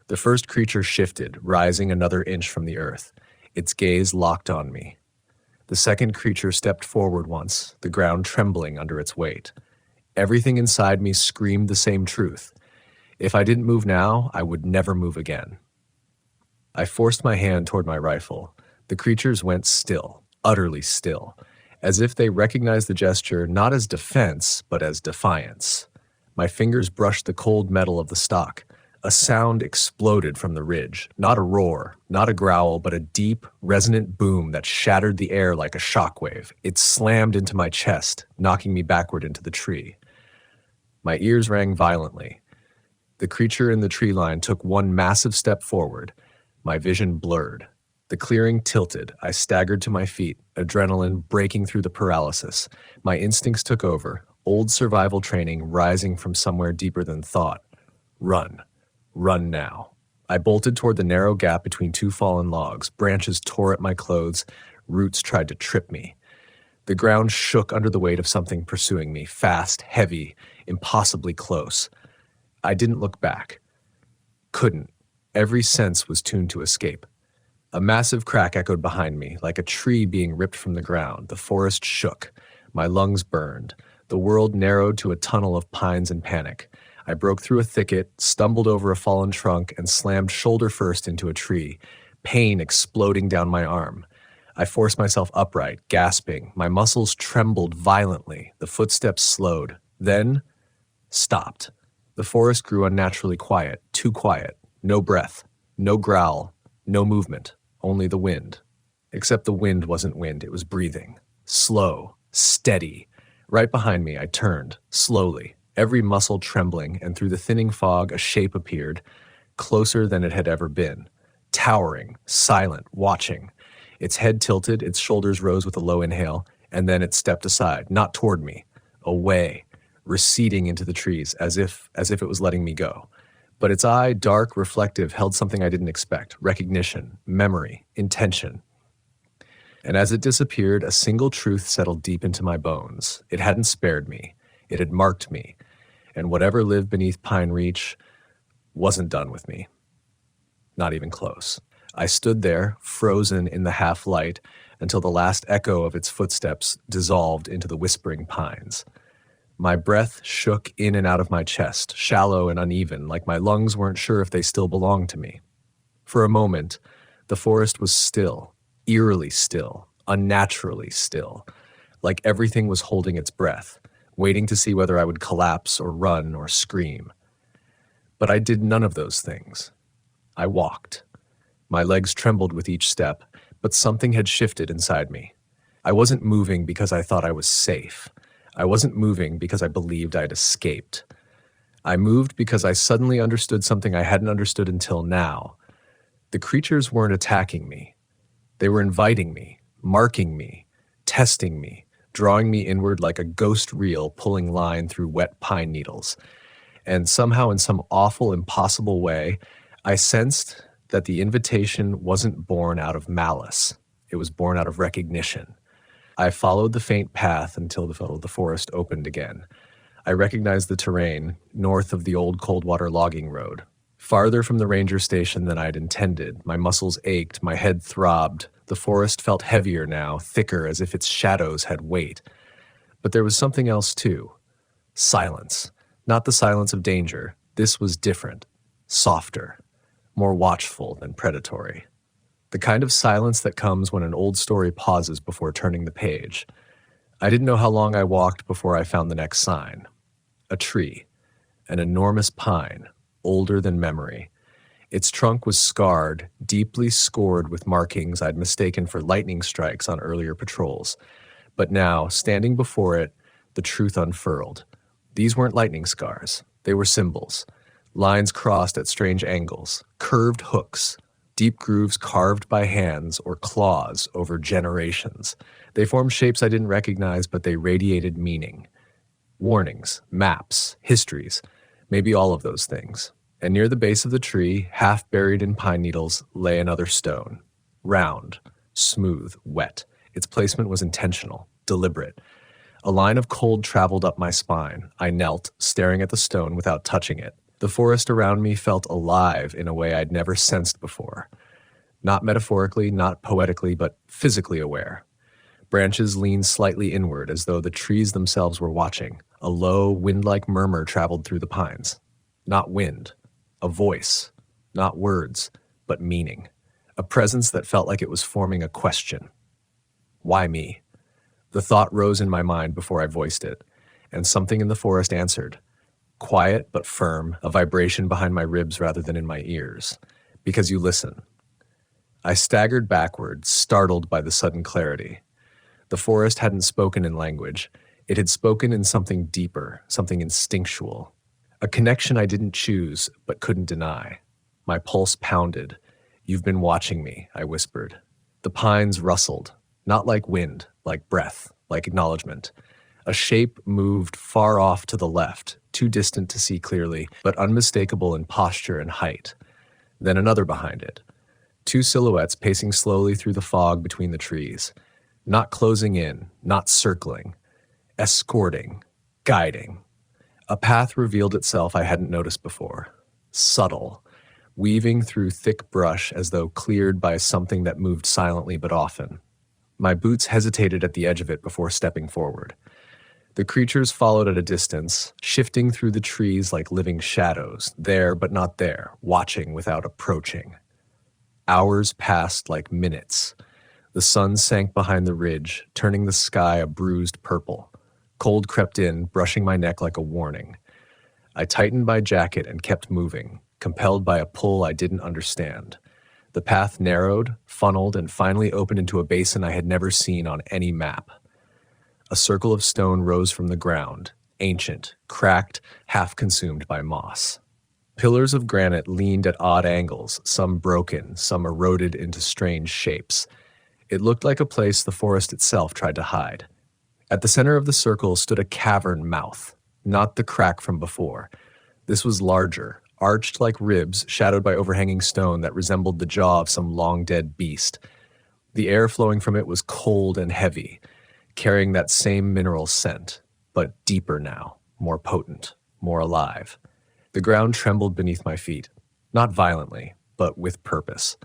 The first creature shifted, rising another inch from the earth. Its gaze locked on me. The second creature stepped forward once, the ground trembling under its weight. Everything inside me screamed the same truth. If I didn't move now, I would never move again. I forced my hand toward my rifle. The creatures went still, utterly still, as if they recognized the gesture not as defense, but as defiance. My fingers brushed the cold metal of the stock. A sound exploded from the ridge, not a roar, not a growl, but a deep, resonant boom that shattered the air like a shockwave. It slammed into my chest, knocking me backward into the tree. My ears rang violently. The creature in the tree line took one massive step forward. My vision blurred. The clearing tilted. I staggered to my feet, adrenaline breaking through the paralysis. My instincts took over, old survival training rising from somewhere deeper than thought. Run. Run now. I bolted toward the narrow gap between two fallen logs. Branches tore at my clothes. Roots tried to trip me. The ground shook under the weight of something pursuing me, fast, heavy, impossibly close. I didn't look back. Couldn't. Every sense was tuned to escape. A massive crack echoed behind me, like a tree being ripped from the ground. The forest shook. My lungs burned. The world narrowed to a tunnel of pines and panic. I broke through a thicket, stumbled over a fallen trunk, and slammed shoulder first into a tree, pain exploding down my arm. I forced myself upright, gasping. My muscles trembled violently. The footsteps slowed, then stopped. The forest grew unnaturally quiet, too quiet. No breath, no growl, no movement, only the wind. Except the wind wasn't wind, it was breathing. Slow, steady. Right behind me, I turned, slowly, every muscle trembling, and through the thinning fog, a shape appeared, closer than it had ever been. Towering, silent, watching. Its head tilted, its shoulders rose with a low inhale, and then it stepped aside, not toward me, away, receding into the trees, as if it was letting me go. But its eye, dark, reflective, held something I didn't expect: recognition, memory, intention. And as it disappeared, a single truth settled deep into my bones. It hadn't spared me. It had marked me. And whatever lived beneath Pine Reach wasn't done with me. Not even close. I stood there, frozen in the half-light, until the last echo of its footsteps dissolved into the whispering pines. My breath shook in and out of my chest, shallow and uneven, like my lungs weren't sure if they still belonged to me. For a moment, the forest was still, eerily still, unnaturally still, like everything was holding its breath, waiting to see whether I would collapse or run or scream. But I did none of those things. I walked. My legs trembled with each step, but something had shifted inside me. I wasn't moving because I thought I was safe. I wasn't moving because I believed I'd escaped. I moved because I suddenly understood something I hadn't understood until now. The creatures weren't attacking me. They were inviting me, marking me, testing me, drawing me inward like a ghost reel pulling line through wet pine needles. And somehow, in some awful, impossible way, I sensed that the invitation wasn't born out of malice. It was born out of recognition. I followed the faint path until the forest opened again. I recognized the terrain north of the old Coldwater logging road. Farther from the ranger station than I'd intended, my muscles ached, my head throbbed. The forest felt heavier now, thicker, as if its shadows had weight. But there was something else too. Silence. Not the silence of danger. This was different. Softer. More watchful than predatory. The kind of silence that comes when an old story pauses before turning the page. I didn't know how long I walked before I found the next sign. A tree. An enormous pine, older than memory. Its trunk was scarred, deeply scored with markings I'd mistaken for lightning strikes on earlier patrols. But now, standing before it, the truth unfurled. These weren't lightning scars. They were symbols. Lines crossed at strange angles, curved hooks, deep grooves carved by hands or claws over generations. They formed shapes I didn't recognize, but they radiated meaning. Warnings, maps, histories, maybe all of those things. And near the base of the tree, half buried in pine needles, lay another stone. Round, smooth, wet. Its placement was intentional, deliberate. A line of cold traveled up my spine. I knelt, staring at the stone without touching it. The forest around me felt alive in a way I'd never sensed before. Not metaphorically, not poetically, but physically aware. Branches leaned slightly inward as though the trees themselves were watching. A low, wind-like murmur traveled through the pines. Not wind. A voice. Not words, but meaning. A presence that felt like it was forming a question. Why me? The thought rose in my mind before I voiced it, and something in the forest answered. Quiet but firm, a vibration behind my ribs rather than in my ears. Because you listen. I staggered backward, startled by the sudden clarity. The forest hadn't spoken in language. It had spoken in something deeper, something instinctual. A connection I didn't choose, but couldn't deny. My pulse pounded. You've been watching me, I whispered. The pines rustled, not like wind, like breath, like acknowledgement. A shape moved far off to the left, too distant to see clearly, but unmistakable in posture and height. Then another behind it. Two silhouettes pacing slowly through the fog between the trees. Not closing in, not circling, escorting, guiding. A path revealed itself I hadn't noticed before. Subtle, weaving through thick brush as though cleared by something that moved silently but often. My boots hesitated at the edge of it before stepping forward. The creatures followed at a distance, shifting through the trees like living shadows, there but not there, watching without approaching. Hours passed like minutes. The sun sank behind the ridge, turning the sky a bruised purple. Cold crept in, brushing my neck like a warning. I tightened my jacket and kept moving, compelled by a pull I didn't understand. The path narrowed, funneled, and finally opened into a basin I had never seen on any map. A circle of stone rose from the ground, ancient, cracked, half consumed by moss. Pillars of granite leaned at odd angles, some broken, some eroded into strange shapes. It looked like a place the forest itself tried to hide. At the center of the circle stood a cavern mouth, not the crack from before. This was larger, arched like ribs, shadowed by overhanging stone that resembled the jaw of some long-dead beast. The air flowing from it was cold and heavy, carrying that same mineral scent, but deeper now, more potent, more alive. The ground trembled beneath my feet, not violently, but with purpose.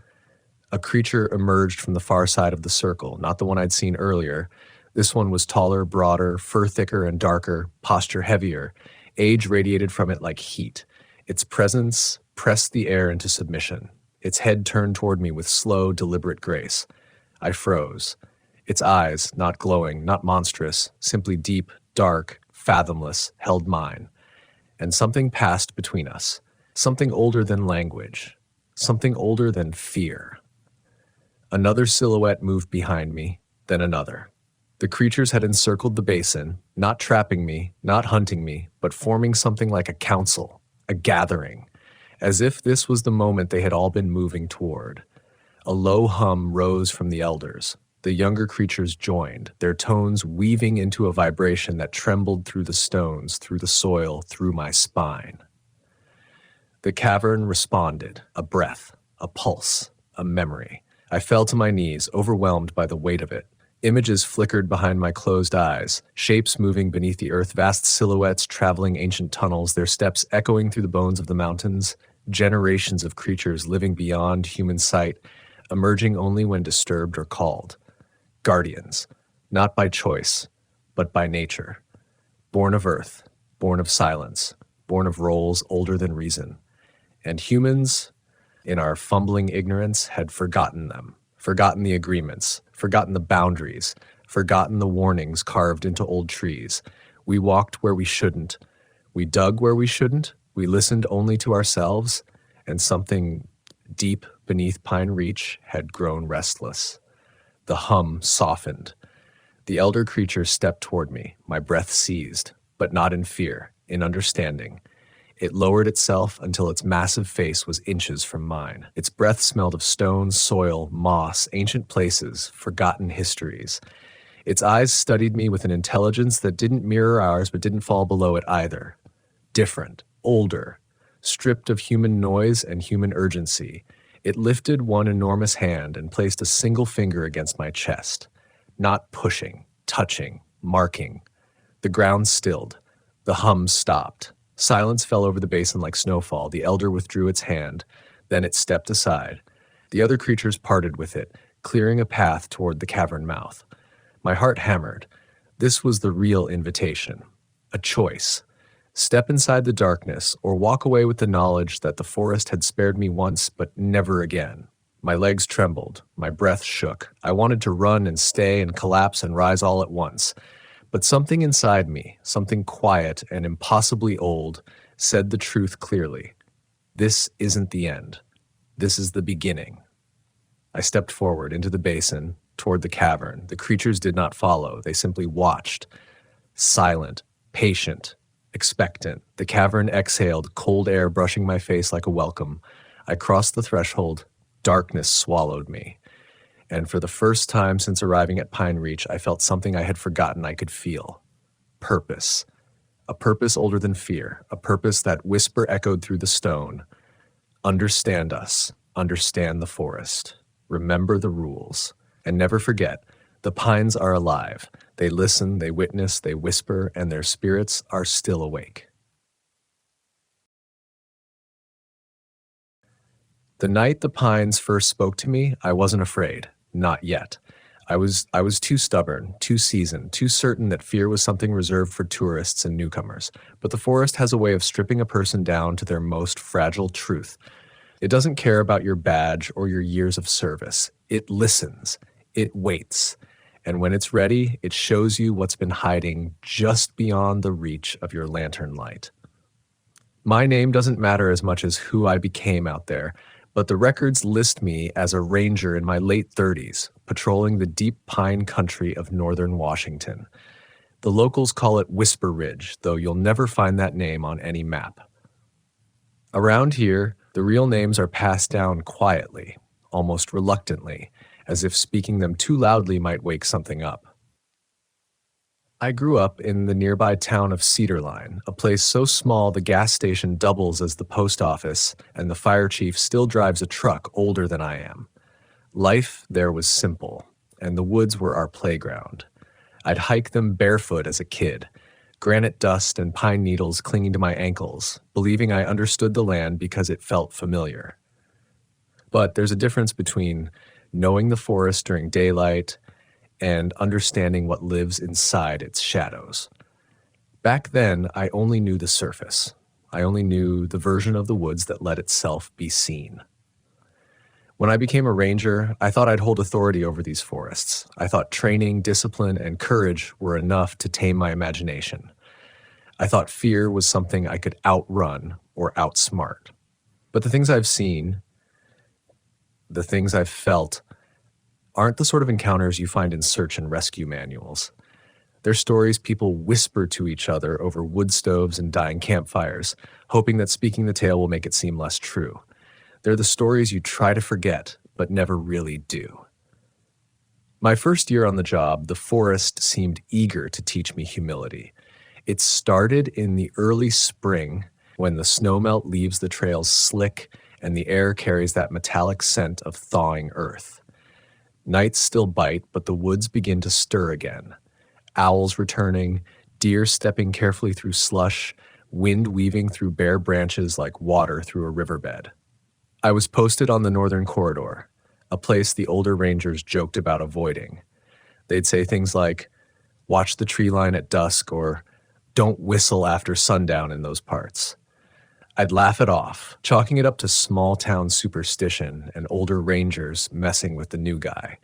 A creature emerged from the far side of the circle, not the one I'd seen earlier. This one was taller, broader, fur thicker and darker, posture heavier. Age radiated from it like heat. Its presence pressed the air into submission. Its head turned toward me with slow, deliberate grace. I froze. Its eyes, not glowing, not monstrous, simply deep, dark, fathomless, held mine. And something passed between us. Something older than language. Something older than fear. Another silhouette moved behind me, then another. The creatures had encircled the basin, not trapping me, not hunting me, but forming something like a council, a gathering, as if this was the moment they had all been moving toward. A low hum rose from the elders. The younger creatures joined, their tones weaving into a vibration that trembled through the stones, through the soil, through my spine. The cavern responded, a breath, a pulse, a memory. I fell to my knees, overwhelmed by the weight of it. Images flickered behind my closed eyes, shapes moving beneath the earth, vast silhouettes traveling ancient tunnels, their steps echoing through the bones of the mountains, generations of creatures living beyond human sight, emerging only when disturbed or called. Guardians, not by choice, but by nature. Born of earth, born of silence, born of roles older than reason. And humans, in our fumbling ignorance, had forgotten them, forgotten the agreements, forgotten the boundaries, forgotten the warnings carved into old trees. We walked where we shouldn't. We dug where we shouldn't. We listened only to ourselves, and something deep beneath Pine Reach had grown restless. The hum softened. The elder creature stepped toward me. My breath seized, but not in fear, in understanding. It lowered itself until its massive face was inches from mine. Its breath smelled of stone, soil, moss, ancient places, forgotten histories. Its eyes studied me with an intelligence that didn't mirror ours but didn't fall below it either. Different, older, stripped of human noise and human urgency. It lifted one enormous hand and placed a single finger against my chest. Not pushing, touching, marking. The ground stilled. The hum stopped. Silence fell over the basin like snowfall. The elder withdrew its hand. Then it stepped aside. The other creatures parted with it, clearing a path toward the cavern mouth. My heart hammered. This was the real invitation. A choice. Step inside the darkness, or walk away with the knowledge that the forest had spared me once, but never again. My legs trembled. My breath shook. I wanted to run and stay and collapse and rise all at once. But something inside me, something quiet and impossibly old, said the truth clearly. This isn't the end. This is the beginning. I stepped forward into the basin, toward the cavern. The creatures did not follow. They simply watched. Silent, patient, expectant. The cavern exhaled, cold air brushing my face like a welcome. I crossed the threshold. Darkness swallowed me. And for the first time since arriving at Pine Reach, I felt something I had forgotten I could feel. Purpose. A purpose older than fear. A purpose that whisper echoed through the stone. Understand us. Understand the forest. Remember the rules. And never forget, The pines are alive. They listen, they witness, they whisper, and their spirits are still awake. The night the pines first spoke to me, I wasn't afraid. Not yet. I was too stubborn, too seasoned, too certain that fear was something reserved for tourists and newcomers. But the forest has a way of stripping a person down to their most fragile truth. It doesn't care about your badge or your years of service. It listens. It waits. And when it's ready, it shows you what's been hiding just beyond the reach of your lantern light. My name doesn't matter as much as who I became out there, but the records list me as a ranger in my late 30s, patrolling the deep pine country of northern Washington. The locals call it Whisper Ridge, though you'll never find that name on any map. Around here, the real names are passed down quietly, almost reluctantly, as if speaking them too loudly might wake something up. I grew up in the nearby town of Cedarline, a place so small the gas station doubles as the post office, and the fire chief still drives a truck older than I am. Life there was simple, and the woods were our playground. I'd hike them barefoot as a kid, granite dust and pine needles clinging to my ankles, believing I understood the land because it felt familiar. But there's a difference between knowing the forest during daylight and understanding what lives inside its shadows. Back then, I only knew the surface. I only knew the version of the woods that let itself be seen. When I became a ranger, I thought I'd hold authority over these forests. I thought training, discipline, and courage were enough to tame my imagination. I thought fear was something I could outrun or outsmart. But the things I've seen, the things I've felt, aren't the sort of encounters you find in search and rescue manuals. They're stories people whisper to each other over wood stoves and dying campfires, hoping that speaking the tale will make it seem less true. They're the stories you try to forget, but never really do. My first year on the job, the forest seemed eager to teach me humility. It started in the early spring when the snowmelt leaves the trails slick and the air carries that metallic scent of thawing earth. Nights still bite, but the woods begin to stir again. Owls returning, deer stepping carefully through slush, wind weaving through bare branches like water through a riverbed. I was posted on the Northern Corridor, a place the older rangers joked about avoiding. They'd say things like, "Watch the tree line at dusk," or "Don't whistle after sundown in those parts." I'd laugh it off, chalking it up to small-town superstition and older rangers messing with the new guy.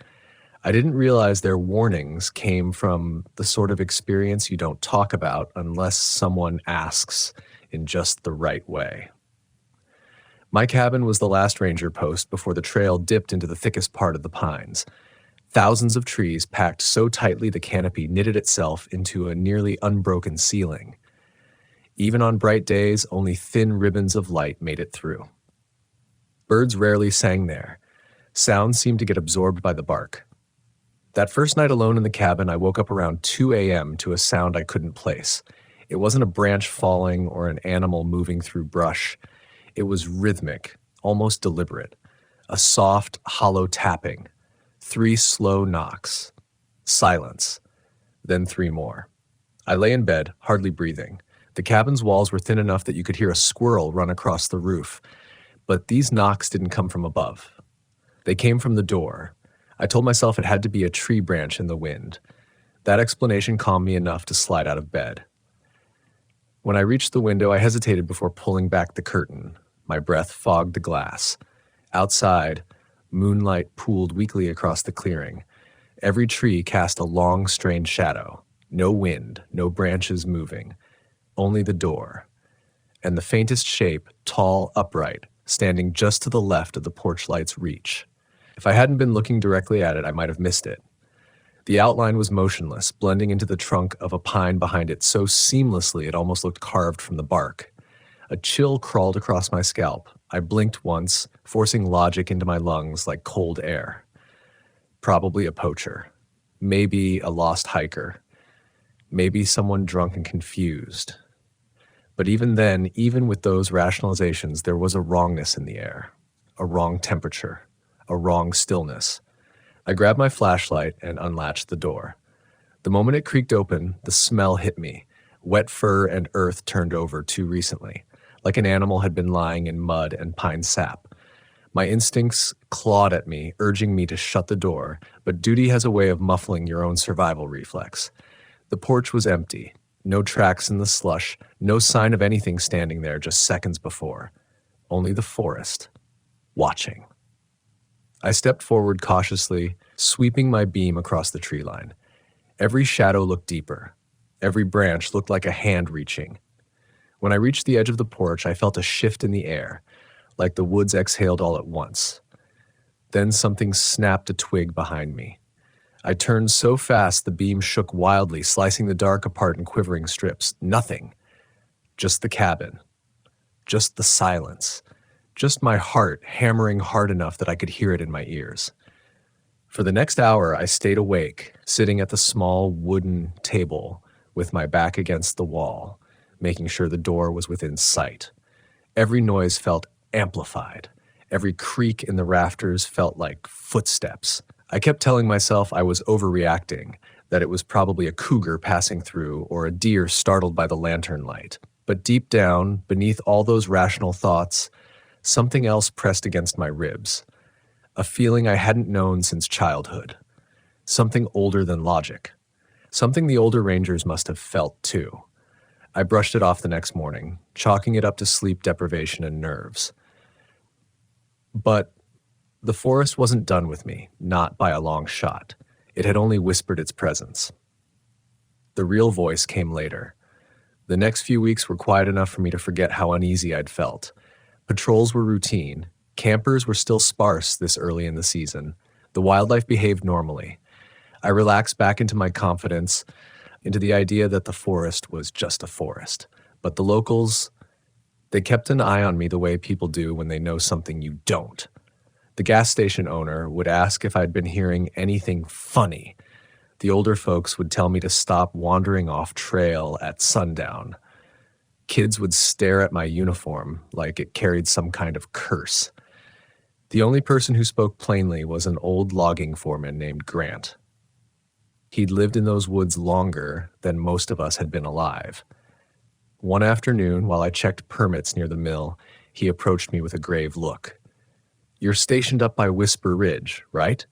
I didn't realize their warnings came from the sort of experience you don't talk about unless someone asks in just the right way. My cabin was the last ranger post before the trail dipped into the thickest part of the pines. Thousands of trees packed so tightly the canopy knitted itself into a nearly unbroken ceiling. Even on bright days, only thin ribbons of light made it through. Birds rarely sang there. Sounds seemed to get absorbed by the bark. That first night alone in the cabin, I woke up around 2 a.m. to a sound I couldn't place. It wasn't a branch falling or an animal moving through brush. It was rhythmic, almost deliberate. A soft, hollow tapping. 3 slow knocks. Silence. Then 3 more. I lay in bed, hardly breathing. The cabin's walls were thin enough that you could hear a squirrel run across the roof. But these knocks didn't come from above. They came from the door. I told myself it had to be a tree branch in the wind. That explanation calmed me enough to slide out of bed. When I reached the window, I hesitated before pulling back the curtain. My breath fogged the glass. Outside, moonlight pooled weakly across the clearing. Every tree cast a long, strange shadow. No wind, no branches moving. Only the door, and the faintest shape, tall, upright, standing just to the left of the porch light's reach. If I hadn't been looking directly at it, I might have missed it. The outline was motionless, blending into the trunk of a pine behind it so seamlessly it almost looked carved from the bark. A chill crawled across my scalp. I blinked once, forcing logic into my lungs like cold air. Probably a poacher. Maybe a lost hiker. Maybe someone drunk and confused. But even then, even with those rationalizations, there was a wrongness in the air, a wrong temperature, a wrong stillness. I grabbed my flashlight and unlatched the door. The moment it creaked open, the smell hit me. Wet fur and earth turned over too recently, like an animal had been lying in mud and pine sap. My instincts clawed at me, urging me to shut the door, but duty has a way of muffling your own survival reflex. The porch was empty. No tracks in the slush, no sign of anything standing there just seconds before. Only the forest, watching. I stepped forward cautiously, sweeping my beam across the tree line. Every shadow looked deeper. Every branch looked like a hand reaching. When I reached the edge of the porch, I felt a shift in the air, like the woods exhaled all at once. Then something snapped a twig behind me. I turned so fast the beam shook wildly, slicing the dark apart in quivering strips. Nothing. Just the cabin. Just the silence. Just my heart hammering hard enough that I could hear it in my ears. For the next hour, I stayed awake, sitting at the small wooden table with my back against the wall, making sure the door was within sight. Every noise felt amplified. Every creak in the rafters felt like footsteps. I kept telling myself I was overreacting, that it was probably a cougar passing through or a deer startled by the lantern light. But deep down, beneath all those rational thoughts, something else pressed against my ribs. A feeling I hadn't known since childhood. Something older than logic. Something the older rangers must have felt too. I brushed it off the next morning, chalking it up to sleep deprivation and nerves. But the forest wasn't done with me, not by a long shot. It had only whispered its presence. The real voice came later. The next few weeks were quiet enough for me to forget how uneasy I'd felt. Patrols were routine. Campers were still sparse this early in the season. The wildlife behaved normally. I relaxed back into my confidence, into the idea that the forest was just a forest. But the locals, they kept an eye on me the way people do when they know something you don't. The gas station owner would ask if I'd been hearing anything funny. The older folks would tell me to stop wandering off trail at sundown. Kids would stare at my uniform like it carried some kind of curse. The only person who spoke plainly was an old logging foreman named Grant. He'd lived in those woods longer than most of us had been alive. One afternoon, while I checked permits near the mill, he approached me with a grave look. "You're stationed up by Whisper Ridge, right?"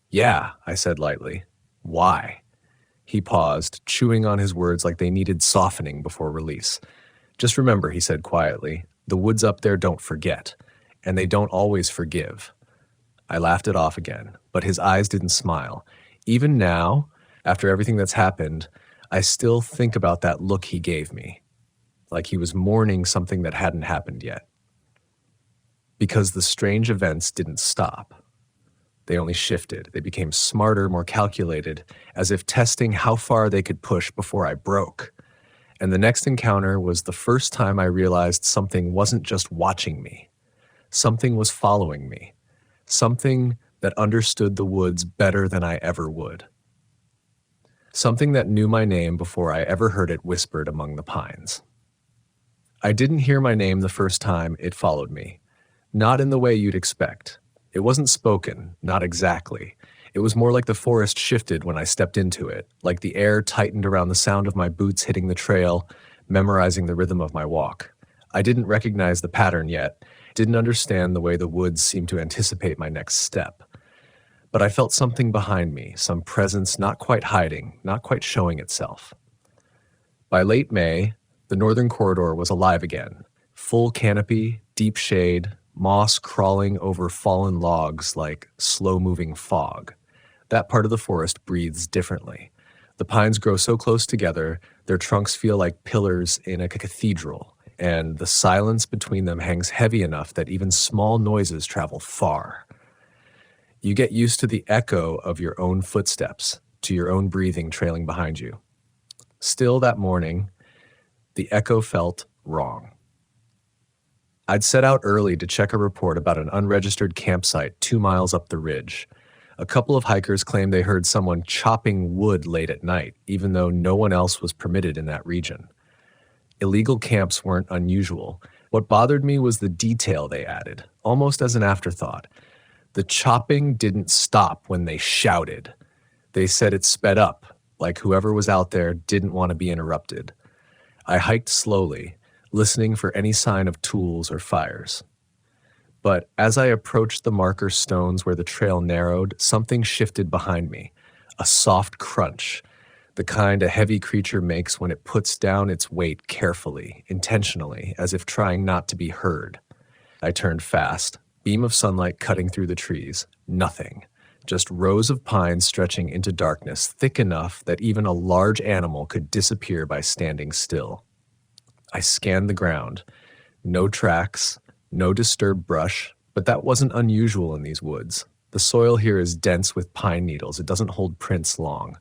"Yeah," I said lightly. "Why?" He paused, chewing on his words like they needed softening before release. "Just remember," he said quietly, "the woods up there don't forget, and they don't always forgive." I laughed it off again, but his eyes didn't smile. Even now, after everything that's happened, I still think about that look he gave me, like he was mourning something that hadn't happened yet. Because the strange events didn't stop. They only shifted. They became smarter, more calculated, as if testing how far they could push before I broke. And the next encounter was the first time I realized something wasn't just watching me. Something was following me. Something that understood the woods better than I ever would. Something that knew my name before I ever heard it whispered among the pines. I didn't hear my name the first time it followed me. Not in the way you'd expect. It wasn't spoken, not exactly. It was more like the forest shifted when I stepped into it, like the air tightened around the sound of my boots hitting the trail, memorizing the rhythm of my walk. I didn't recognize the pattern yet, didn't understand the way the woods seemed to anticipate my next step. But I felt something behind me, some presence not quite hiding, not quite showing itself. By late May, the northern corridor was alive again. Full canopy, deep shade, moss crawling over fallen logs like slow-moving fog. That part of the forest breathes differently. The pines grow so close together, their trunks feel like pillars in a cathedral, and the silence between them hangs heavy enough that even small noises travel far. You get used to the echo of your own footsteps, to your own breathing trailing behind you. Still that morning, the echo felt wrong. I'd set out early to check a report about an unregistered campsite 2 miles up the ridge. A couple of hikers claimed they heard someone chopping wood late at night, even though no one else was permitted in that region. Illegal camps weren't unusual. What bothered me was the detail they added, almost as an afterthought. The chopping didn't stop when they shouted. They said it sped up, like whoever was out there didn't want to be interrupted. I hiked slowly, listening for any sign of tools or fires. But as I approached the marker stones where the trail narrowed, something shifted behind me. A soft crunch, the kind a heavy creature makes when it puts down its weight carefully, intentionally, as if trying not to be heard. I turned fast, beam of sunlight cutting through the trees. Nothing. Just rows of pines stretching into darkness, thick enough that even a large animal could disappear by standing still. I scanned the ground. No tracks, no disturbed brush, but that wasn't unusual in these woods. The soil here is dense with pine needles. It doesn't hold prints long.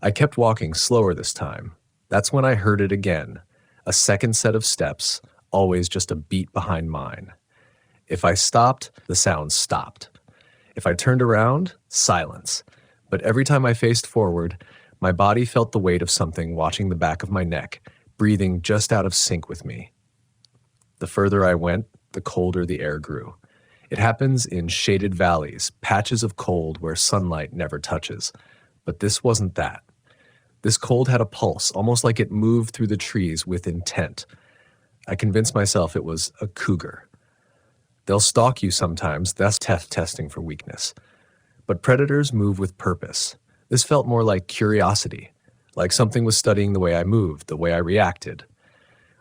I kept walking slower this time. That's when I heard it again. A second set of steps, always just a beat behind mine. If I stopped, the sound stopped. If I turned around, silence. But every time I faced forward, my body felt the weight of something watching the back of my neck, breathing just out of sync with me. The further I went, the colder the air grew. It happens in shaded valleys, patches of cold where sunlight never touches. But this wasn't that. This cold had a pulse, almost like it moved through the trees with intent. I convinced myself it was a cougar. They'll stalk you sometimes, that's testing for weakness. But predators move with purpose. This felt more like curiosity, like something was studying the way I moved, the way I reacted.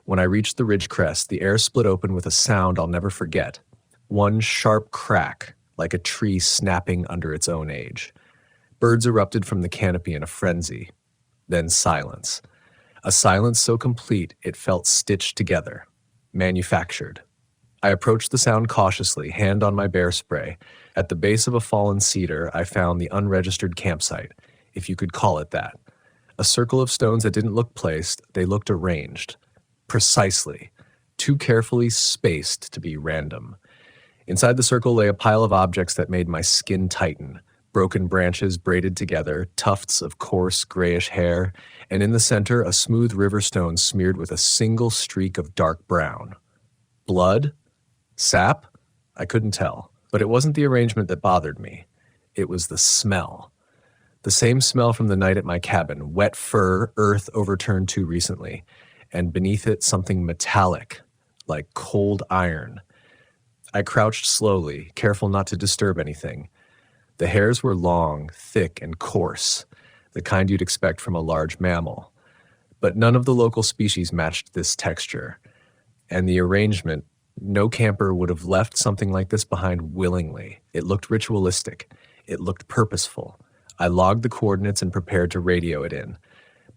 When I reached the ridge crest, the air split open with a sound I'll never forget. One sharp crack, like a tree snapping under its own age. Birds erupted from the canopy in a frenzy. Then silence. A silence so complete it felt stitched together, manufactured. I approached the sound cautiously, hand on my bear spray. At the base of a fallen cedar, I found the unregistered campsite, if you could call it that. A circle of stones that didn't look placed, they looked arranged. Precisely. Too carefully spaced to be random. Inside the circle lay a pile of objects that made my skin tighten. Broken branches braided together, tufts of coarse grayish hair, and in the center a smooth river stone smeared with a single streak of dark brown. Blood? Sap? I couldn't tell. But it wasn't the arrangement that bothered me. It was the smell. The same smell from the night at my cabin, wet fur, earth overturned too recently, and beneath it something metallic, like cold iron. I crouched slowly, careful not to disturb anything. The hairs were long, thick, and coarse, the kind you'd expect from a large mammal. But none of the local species matched this texture. And the arrangement, no camper would have left something like this behind willingly. It looked ritualistic. It looked purposeful. I logged the coordinates and prepared to radio it in.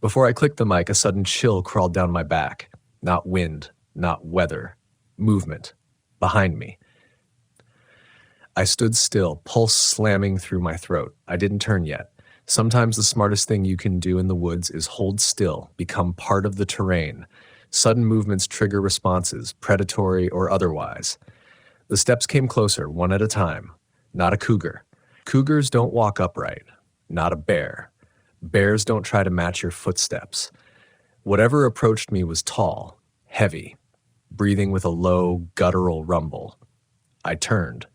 Before I clicked the mic, a sudden chill crawled down my back. Not wind, not weather. Movement. Behind me. I stood still, pulse slamming through my throat. I didn't turn yet. Sometimes the smartest thing you can do in the woods is hold still, become part of the terrain. Sudden movements trigger responses, predatory or otherwise. The steps came closer, one at a time. Not a cougar. Cougars don't walk upright. Not a bear. Bears don't try to match your footsteps. Whatever approached me was tall, heavy, breathing with a low, guttural rumble. I turned.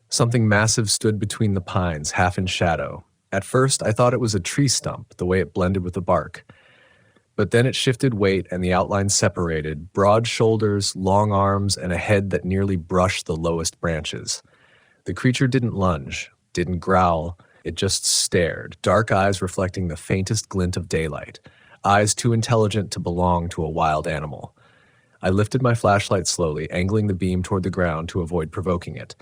Something massive stood between the pines, half in shadow. At first, I thought it was a tree stump, the way it blended with the bark. But then it shifted weight and the outline separated, broad shoulders, long arms, and a head that nearly brushed the lowest branches. The creature didn't lunge, didn't growl, it just stared, dark eyes reflecting the faintest glint of daylight, eyes too intelligent to belong to a wild animal. I lifted my flashlight slowly, angling the beam toward the ground to avoid provoking it.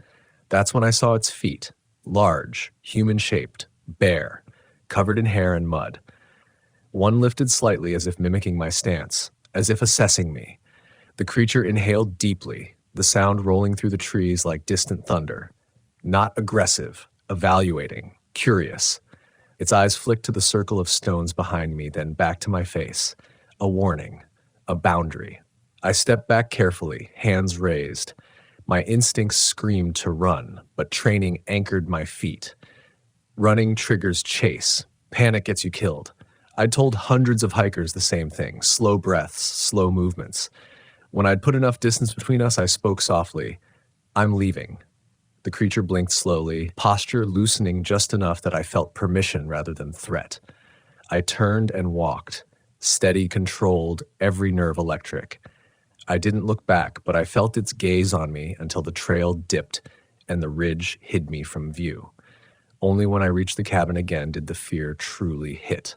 That's when I saw its feet, large, human-shaped, bare, covered in hair and mud. One lifted slightly as if mimicking my stance, as if assessing me. The creature inhaled deeply, the sound rolling through the trees like distant thunder. Not aggressive, evaluating, curious. Its eyes flicked to the circle of stones behind me, then back to my face. A warning, a boundary. I stepped back carefully, hands raised. My instincts screamed to run, but training anchored my feet. Running triggers chase. Panic gets you killed. I'd told hundreds of hikers the same thing, slow breaths, slow movements. When I'd put enough distance between us, I spoke softly. I'm leaving. The creature blinked slowly, posture loosening just enough that I felt permission rather than threat. I turned and walked, steady, controlled, every nerve electric. I didn't look back, but I felt its gaze on me until the trail dipped and the ridge hid me from view. Only when I reached the cabin again did the fear truly hit.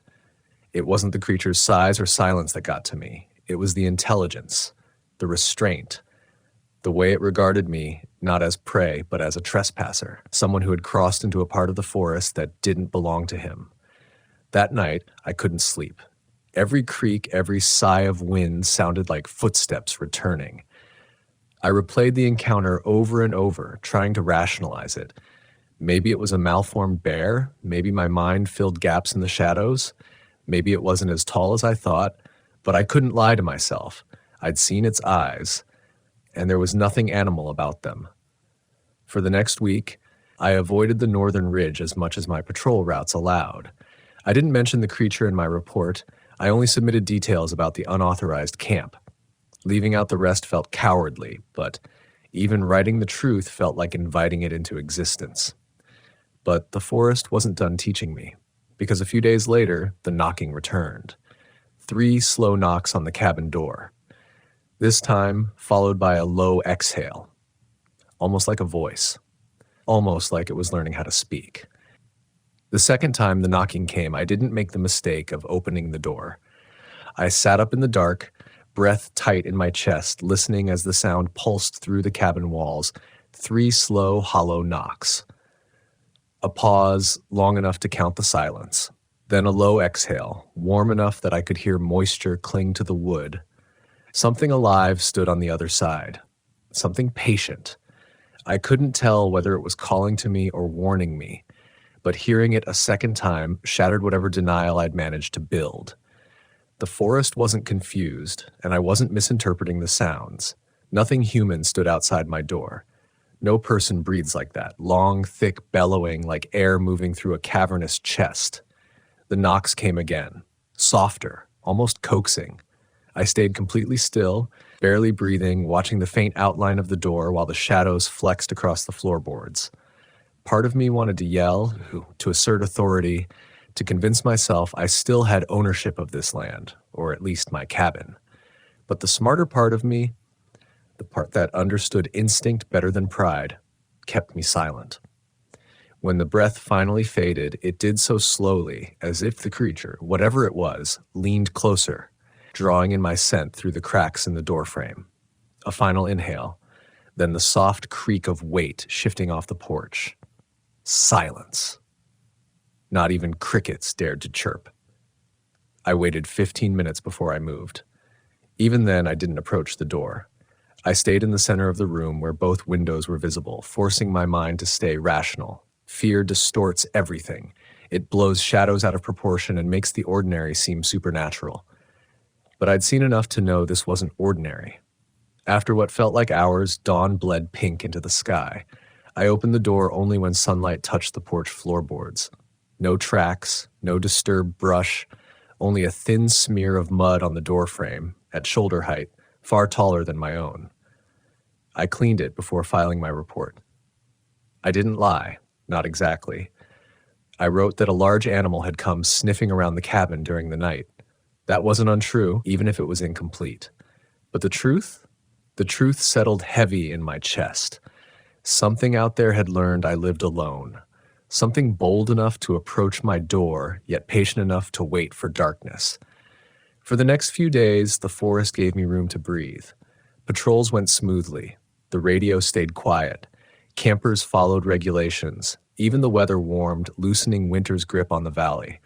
It wasn't the creature's size or silence that got to me. It was the intelligence, the restraint, the way it regarded me not as prey but as a trespasser, someone who had crossed into a part of the forest that didn't belong to him. That night, I couldn't sleep. Every creak, every sigh of wind sounded like footsteps returning. I replayed the encounter over and over, trying to rationalize it. Maybe it was a malformed bear. Maybe my mind filled gaps in the shadows. Maybe it wasn't as tall as I thought, but I couldn't lie to myself. I'd seen its eyes, and there was nothing animal about them. For the next week, I avoided the northern ridge as much as my patrol routes allowed. I didn't mention the creature in my report. I only submitted details about the unauthorized camp. Leaving out the rest felt cowardly, but even writing the truth felt like inviting it into existence. But the forest wasn't done teaching me, because a few days later, the knocking returned. 3 slow knocks on the cabin door. This time, followed by a low exhale. Almost like a voice. Almost like it was learning how to speak. The second time the knocking came, I didn't make the mistake of opening the door. I sat up in the dark, breath tight in my chest, listening as the sound pulsed through the cabin walls. 3 slow, hollow knocks. A pause long enough to count the silence. Then a low exhale, warm enough that I could hear moisture cling to the wood. Something alive stood on the other side. Something patient. I couldn't tell whether it was calling to me or warning me, but hearing it a second time shattered whatever denial I'd managed to build. The forest wasn't confused, and I wasn't misinterpreting the sounds. Nothing human stood outside my door. No person breathes like that, long, thick bellowing like air moving through a cavernous chest. The knocks came again, softer, almost coaxing. I stayed completely still, barely breathing, watching the faint outline of the door while the shadows flexed across the floorboards. Part of me wanted to yell, to assert authority, to convince myself I still had ownership of this land, or at least my cabin. But the smarter part of me, the part that understood instinct better than pride, kept me silent. When the breath finally faded, it did so slowly, as if the creature, whatever it was, leaned closer, drawing in my scent through the cracks in the doorframe. A final inhale, then the soft creak of weight shifting off the porch. Silence. Not even crickets dared to chirp. I waited 15 minutes before I moved. Even then, I didn't approach the door. I stayed in the center of the room where both windows were visible, forcing my mind to stay rational. Fear distorts everything. It blows shadows out of proportion and makes the ordinary seem supernatural. But I'd seen enough to know this wasn't ordinary. After what felt like hours, dawn bled pink into the sky. I opened the door only when sunlight touched the porch floorboards. No tracks, no disturbed brush, only a thin smear of mud on the doorframe, at shoulder height, far taller than my own. I cleaned it before filing my report. I didn't lie, not exactly. I wrote that a large animal had come sniffing around the cabin during the night. That wasn't untrue, even if it was incomplete. But the truth? The truth settled heavy in my chest. Something out there had learned I lived alone. Something bold enough to approach my door, yet patient enough to wait for darkness. For the next few days, the forest gave me room to breathe. Patrols went smoothly. The radio stayed quiet. Campers followed regulations. Even the weather warmed, loosening winter's grip on the valley.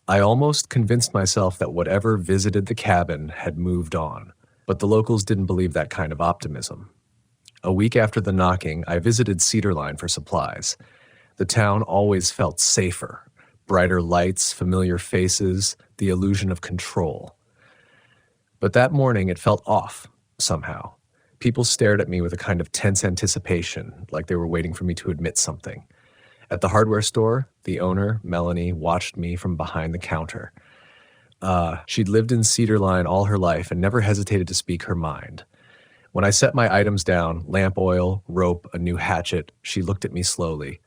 I almost convinced myself that whatever visited the cabin had moved on, but the locals didn't believe that kind of optimism. A week after the knocking, I visited Cedarline for supplies. The town always felt safer. Brighter lights, familiar faces, the illusion of control. But that morning it felt off, somehow. People stared at me with a kind of tense anticipation, like they were waiting for me to admit something. At the hardware store, the owner, Melanie, watched me from behind the counter. She'd lived in Cedarline all her life and never hesitated to speak her mind. When I set my items down, lamp oil, rope, a new hatchet, she looked at me slowly.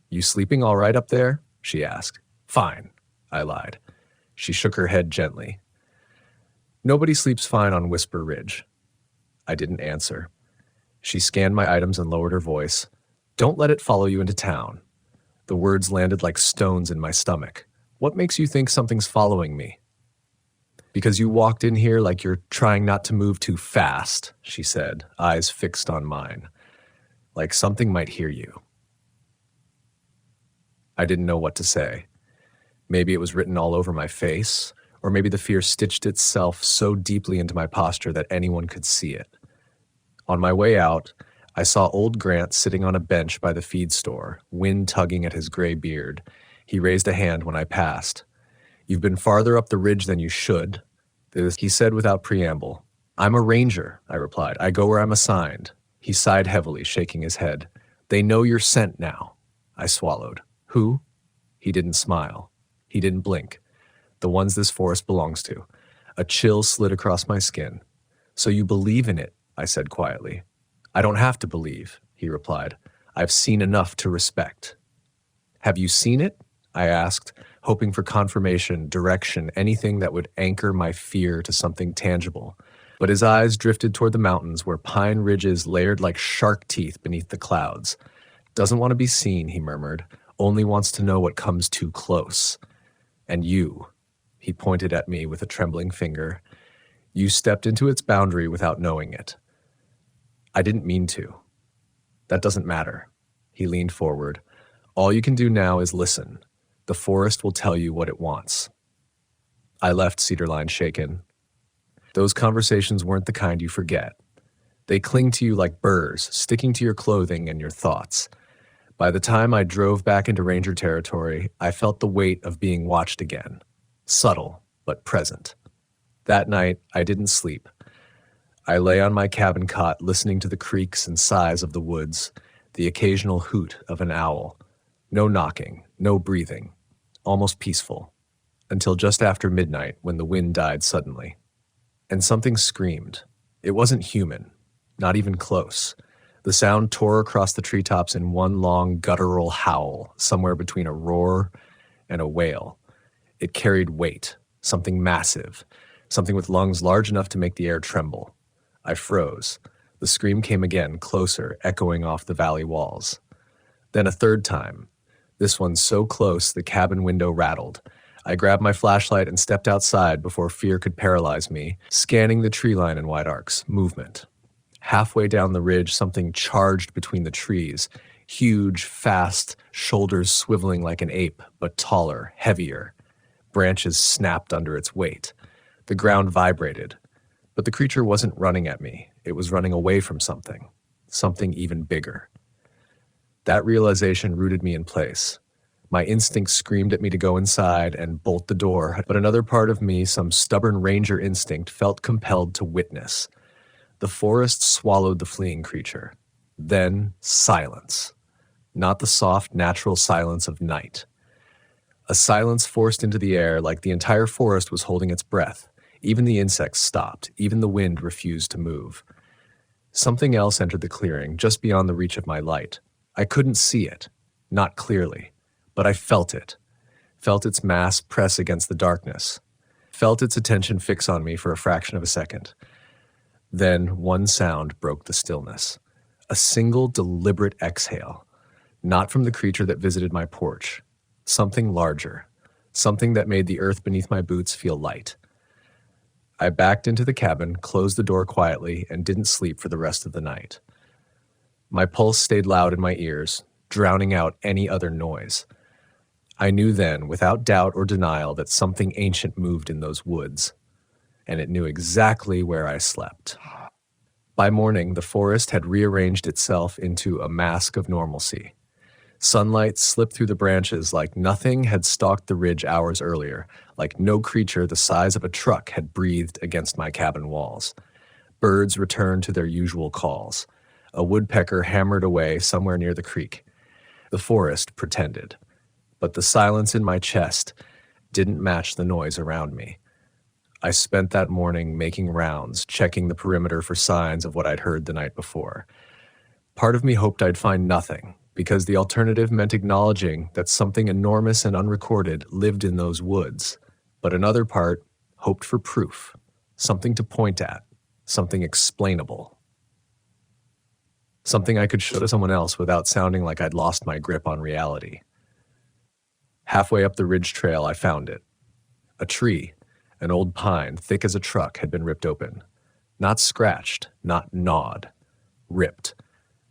"You sleeping all right up there?" she asked. "Fine," I lied. She shook her head gently. "Nobody sleeps fine on Whisper Ridge." I didn't answer. She scanned my items and lowered her voice. "Don't let it follow you into town." The words landed like stones in my stomach. "What makes you think something's following me?" "Because you walked in here like you're trying not to move too fast," she said, eyes fixed on mine. "Like something might hear you." I didn't know what to say. Maybe it was written all over my face, or maybe the fear stitched itself so deeply into my posture that anyone could see it. On my way out, I saw old Grant sitting on a bench by the feed store, wind tugging at his gray beard. He raised a hand when I passed. "You've been farther up the ridge than you should," he said without preamble. "I'm a ranger," I replied. "I go where I'm assigned." He sighed heavily, shaking his head. "They know you're sent now." I swallowed. "Who?" He didn't smile. He didn't blink. "The ones this forest belongs to." A chill slid across my skin. "So you believe in it?" I said quietly. "I don't have to believe," he replied. "I've seen enough to respect." "Have you seen it?" I asked, hoping for confirmation, direction, anything that would anchor my fear to something tangible. But his eyes drifted toward the mountains where pine ridges layered like shark teeth beneath the clouds. "Doesn't want to be seen," he murmured. "Only wants to know what comes too close. And you," he pointed at me with a trembling finger, "you stepped into its boundary without knowing it." I didn't mean to. "That doesn't matter." He leaned forward. "All you can do now is listen. The forest will tell you what it wants." I left Cedarline shaken. Those conversations weren't the kind you forget. They cling to you like burrs, sticking to your clothing and your thoughts. By the time I drove back into Ranger territory, I felt the weight of being watched again. Subtle, but present. That night, I didn't sleep. I lay on my cabin cot listening to the creaks and sighs of the woods, the occasional hoot of an owl. No knocking, no breathing. Almost peaceful. Until just after midnight when the wind died suddenly. And something screamed. It wasn't human. Not even close. The sound tore across the treetops in one long guttural howl, somewhere between a roar and a wail. It carried weight, something massive, something with lungs large enough to make the air tremble. I froze. The scream came again, closer, echoing off the valley walls. Then a third time. This one so close the cabin window rattled. I grabbed my flashlight and stepped outside before fear could paralyze me, scanning the tree line in wide arcs. Movement. Halfway down the ridge, something charged between the trees. Huge, fast, shoulders swiveling like an ape, but taller, heavier. Branches snapped under its weight. The ground vibrated. But the creature wasn't running at me. It was running away from something. Something even bigger. That realization rooted me in place. My instinct screamed at me to go inside and bolt the door, but another part of me, some stubborn ranger instinct, felt compelled to witness. The forest swallowed the fleeing creature. Then silence. Not the soft, natural silence of night. A silence forced into the air like the entire forest was holding its breath. Even the insects stopped. Even the wind refused to move. Something else entered the clearing, just beyond the reach of my light. I couldn't see it, not clearly, but I felt it. Felt its mass press against the darkness. Felt its attention fix on me for a fraction of a second. Then one sound broke the stillness. A single deliberate exhale. Not from the creature that visited my porch. Something larger. Something that made the earth beneath my boots feel light. I backed into the cabin, closed the door quietly, and didn't sleep for the rest of the night. My pulse stayed loud in my ears, drowning out any other noise. I knew then, without doubt or denial, that something ancient moved in those woods, and it knew exactly where I slept. By morning, the forest had rearranged itself into a mask of normalcy. Sunlight slipped through the branches like nothing had stalked the ridge hours earlier, like no creature the size of a truck had breathed against my cabin walls. Birds returned to their usual calls. A woodpecker hammered away somewhere near the creek. The forest pretended. But the silence in my chest didn't match the noise around me. I spent that morning making rounds, checking the perimeter for signs of what I'd heard the night before. Part of me hoped I'd find nothing, because the alternative meant acknowledging that something enormous and unrecorded lived in those woods. But another part hoped for proof, something to point at, something explainable. Something I could show to someone else without sounding like I'd lost my grip on reality. Halfway up the ridge trail, I found it. A tree, an old pine, thick as a truck, had been ripped open. Not scratched, not gnawed. Ripped.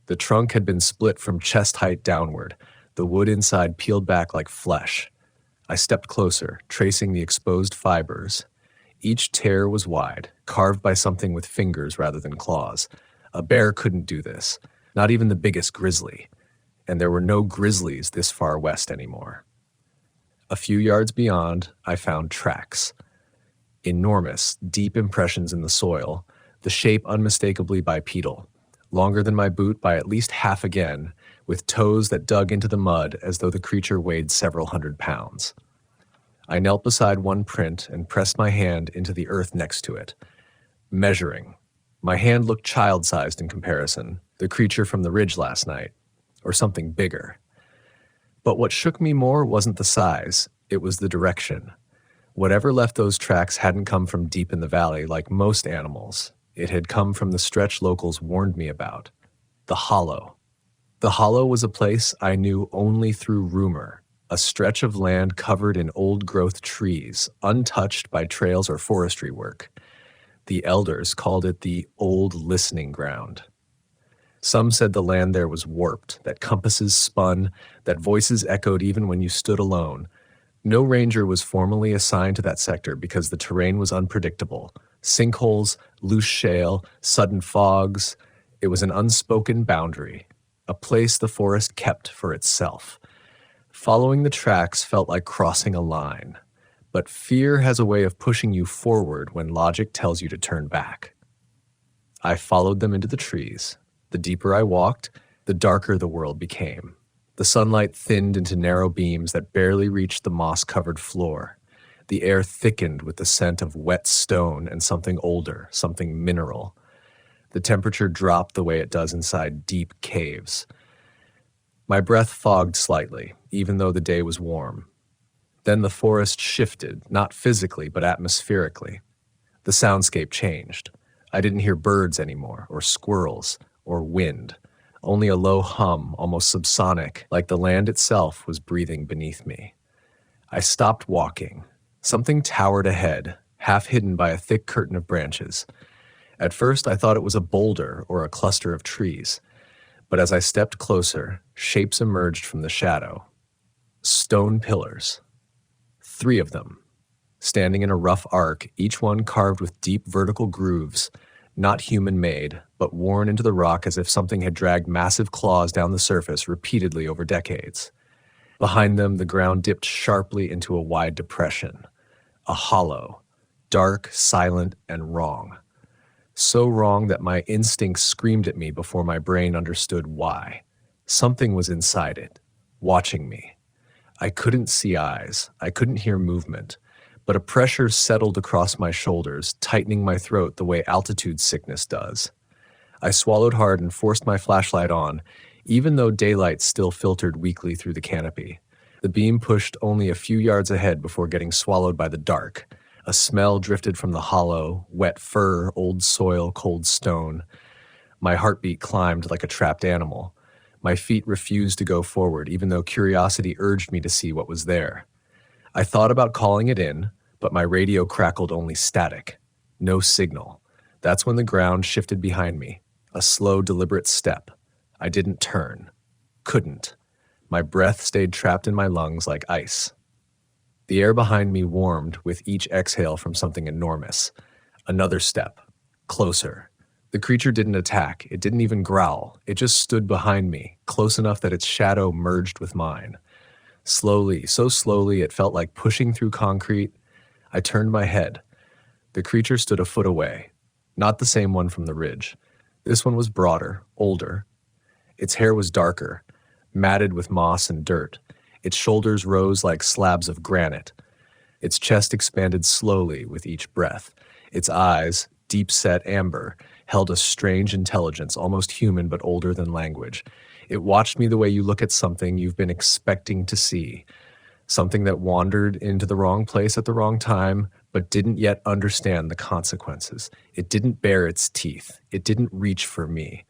The trunk had been split from chest height downward, the wood inside peeled back like flesh. I stepped closer, tracing the exposed fibers. Each tear was wide, carved by something with fingers rather than claws. A bear couldn't do this, not even the biggest grizzly. And there were no grizzlies this far west anymore. A few yards beyond, I found tracks. Enormous, deep impressions in the soil, the shape unmistakably bipedal, longer than my boot by at least half again, with toes that dug into the mud as though the creature weighed several hundred pounds. I knelt beside one print and pressed my hand into the earth next to it, measuring. My hand looked child-sized in comparison, the creature from the ridge last night, or something bigger. But what shook me more wasn't the size, it was the direction. Whatever left those tracks hadn't come from deep in the valley like most animals. It had come from the stretch locals warned me about. The Hollow. The Hollow was a place I knew only through rumor, a stretch of land covered in old-growth trees, untouched by trails or forestry work. The elders called it the Old Listening Ground. Some said the land there was warped, that compasses spun, that voices echoed even when you stood alone. No ranger was formally assigned to that sector because the terrain was unpredictable. Sinkholes, loose shale, sudden fogs. It was an unspoken boundary, a place the forest kept for itself. Following the tracks felt like crossing a line, but fear has a way of pushing you forward when logic tells you to turn back. I followed them into the trees. The deeper I walked, the darker the world became. The sunlight thinned into narrow beams that barely reached the moss-covered floor. The air thickened with the scent of wet stone and something older, something mineral. The temperature dropped the way it does inside deep caves. My breath fogged slightly, even though the day was warm. Then the forest shifted, not physically, but atmospherically. The soundscape changed. I didn't hear birds anymore, or squirrels, or wind. Only a low hum, almost subsonic, like the land itself was breathing beneath me. I stopped walking. Something towered ahead, half hidden by a thick curtain of branches. At first, I thought it was a boulder or a cluster of trees. But as I stepped closer, shapes emerged from the shadow. Stone pillars. 3 of them, standing in a rough arc, each one carved with deep vertical grooves, not human-made, but worn into the rock as if something had dragged massive claws down the surface repeatedly over decades. Behind them, the ground dipped sharply into a wide depression, a hollow, dark, silent, and wrong. So wrong that my instincts screamed at me before my brain understood why. Something was inside it, watching me. I couldn't see eyes, I couldn't hear movement, but a pressure settled across my shoulders, tightening my throat the way altitude sickness does. I swallowed hard and forced my flashlight on, even though daylight still filtered weakly through the canopy. The beam pushed only a few yards ahead before getting swallowed by the dark. A smell drifted from the hollow, wet fur, old soil, cold stone. My heartbeat climbed like a trapped animal. My feet refused to go forward, even though curiosity urged me to see what was there. I thought about calling it in, but my radio crackled only static. No signal. That's when the ground shifted behind me. A slow, deliberate step. I didn't turn. Couldn't. My breath stayed trapped in my lungs like ice. The air behind me warmed with each exhale from something enormous. Another step. Closer. The creature didn't attack. It didn't even growl. It just stood behind me, close enough that its shadow merged with mine. Slowly, so slowly it felt like pushing through concrete. I turned my head. The creature stood a foot away. Not the same one from the ridge. This one was broader, older. Its hair was darker, matted with moss and dirt. Its shoulders rose like slabs of granite. Its chest expanded slowly with each breath. Its eyes, deep-set amber, held a strange intelligence, almost human but older than language. It watched me the way you look at something you've been expecting to see, something that wandered into the wrong place at the wrong time, but didn't yet understand the consequences. It didn't bare its teeth. It didn't reach for me.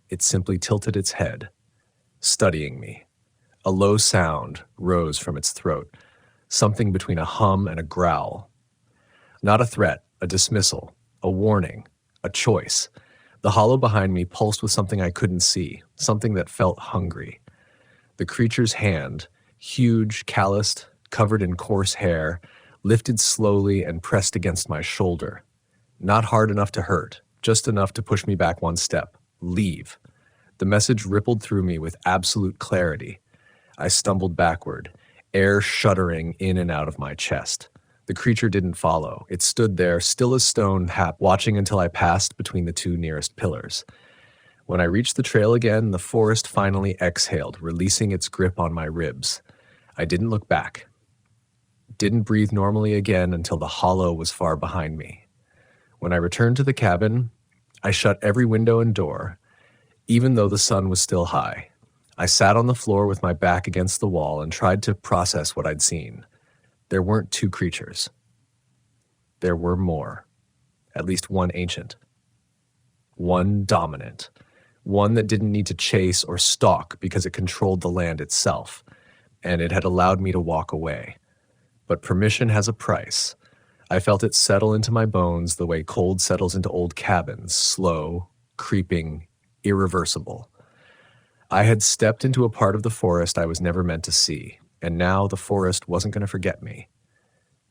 It simply tilted its head, studying me. A low sound rose from its throat, something between a hum and a growl. Not a threat, a dismissal, a warning, a choice. The hollow behind me pulsed with something I couldn't see, something that felt hungry. The creature's hand, huge, calloused, covered in coarse hair, lifted slowly and pressed against my shoulder. Not hard enough to hurt, just enough to push me back one step. Leave. The message rippled through me with absolute clarity. I stumbled backward, air shuddering in and out of my chest. The creature didn't follow. It stood there, still as stone, watching until I passed between the two nearest pillars. When I reached the trail again, the forest finally exhaled, releasing its grip on my ribs. I didn't look back. Didn't breathe normally again until the hollow was far behind me. When I returned to the cabin, I shut every window and door, even though the sun was still high. I sat on the floor with my back against the wall and tried to process what I'd seen. There weren't two creatures. There were more. At least one ancient. One dominant. One that didn't need to chase or stalk because it controlled the land itself, and it had allowed me to walk away. But permission has a price. I felt it settle into my bones the way cold settles into old cabins, slow, creeping, irreversible. I had stepped into a part of the forest I was never meant to see, and now the forest wasn't going to forget me.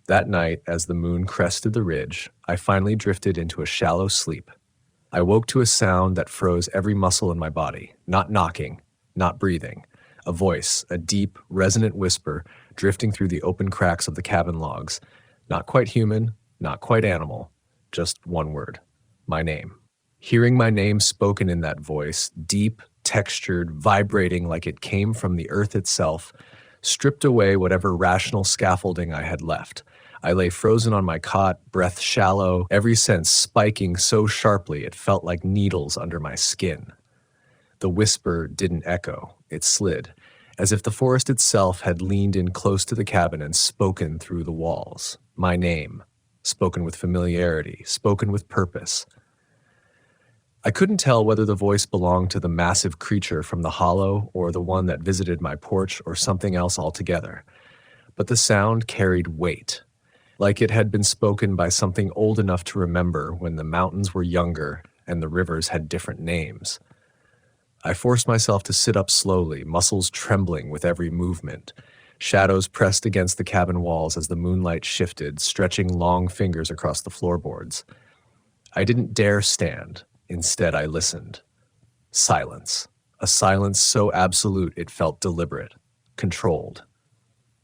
That night, as the moon crested the ridge, I finally drifted into a shallow sleep. I woke to a sound that froze every muscle in my body, not knocking, not breathing. A voice, a deep, resonant whisper drifting through the open cracks of the cabin logs. Not quite human, not quite animal, just one word. My name. Hearing my name spoken in that voice, deep, textured, vibrating like it came from the earth itself, stripped away whatever rational scaffolding I had left. I lay frozen on my cot, breath shallow, every sense spiking so sharply it felt like needles under my skin. The whisper didn't echo, it slid, as if the forest itself had leaned in close to the cabin and spoken through the walls. My name, spoken with familiarity, spoken with purpose. I couldn't tell whether the voice belonged to the massive creature from the hollow or the one that visited my porch or something else altogether. But the sound carried weight, like it had been spoken by something old enough to remember when the mountains were younger and the rivers had different names. I forced myself to sit up slowly, muscles trembling with every movement. Shadows pressed against the cabin walls as the moonlight shifted, stretching long fingers across the floorboards. I didn't dare stand. Instead, I listened. Silence. A silence so absolute it felt deliberate, controlled.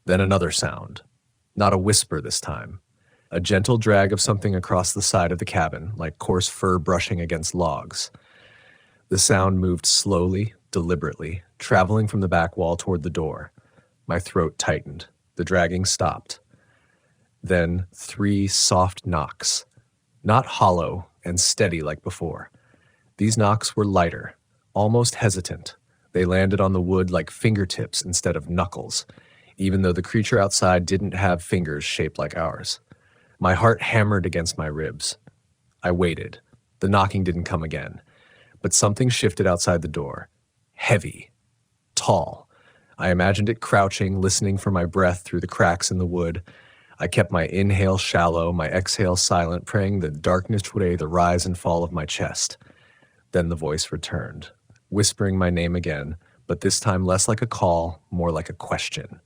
Then another sound. Not a whisper this time. A gentle drag of something across the side of the cabin, like coarse fur brushing against logs. The sound moved slowly, deliberately, traveling from the back wall toward the door. My throat tightened. The dragging stopped. Then 3 soft knocks. Not hollow and steady like before. These knocks were lighter, almost hesitant. They landed on the wood like fingertips instead of knuckles, even though the creature outside didn't have fingers shaped like ours. My heart hammered against my ribs. I waited. The knocking didn't come again. But something shifted outside the door. Heavy. Tall. I imagined it crouching, listening for my breath through the cracks in the wood. I kept my inhale shallow, my exhale silent, praying the darkness would aid the rise and fall of my chest. Then the voice returned, whispering my name again, but this time less like a call, more like a question.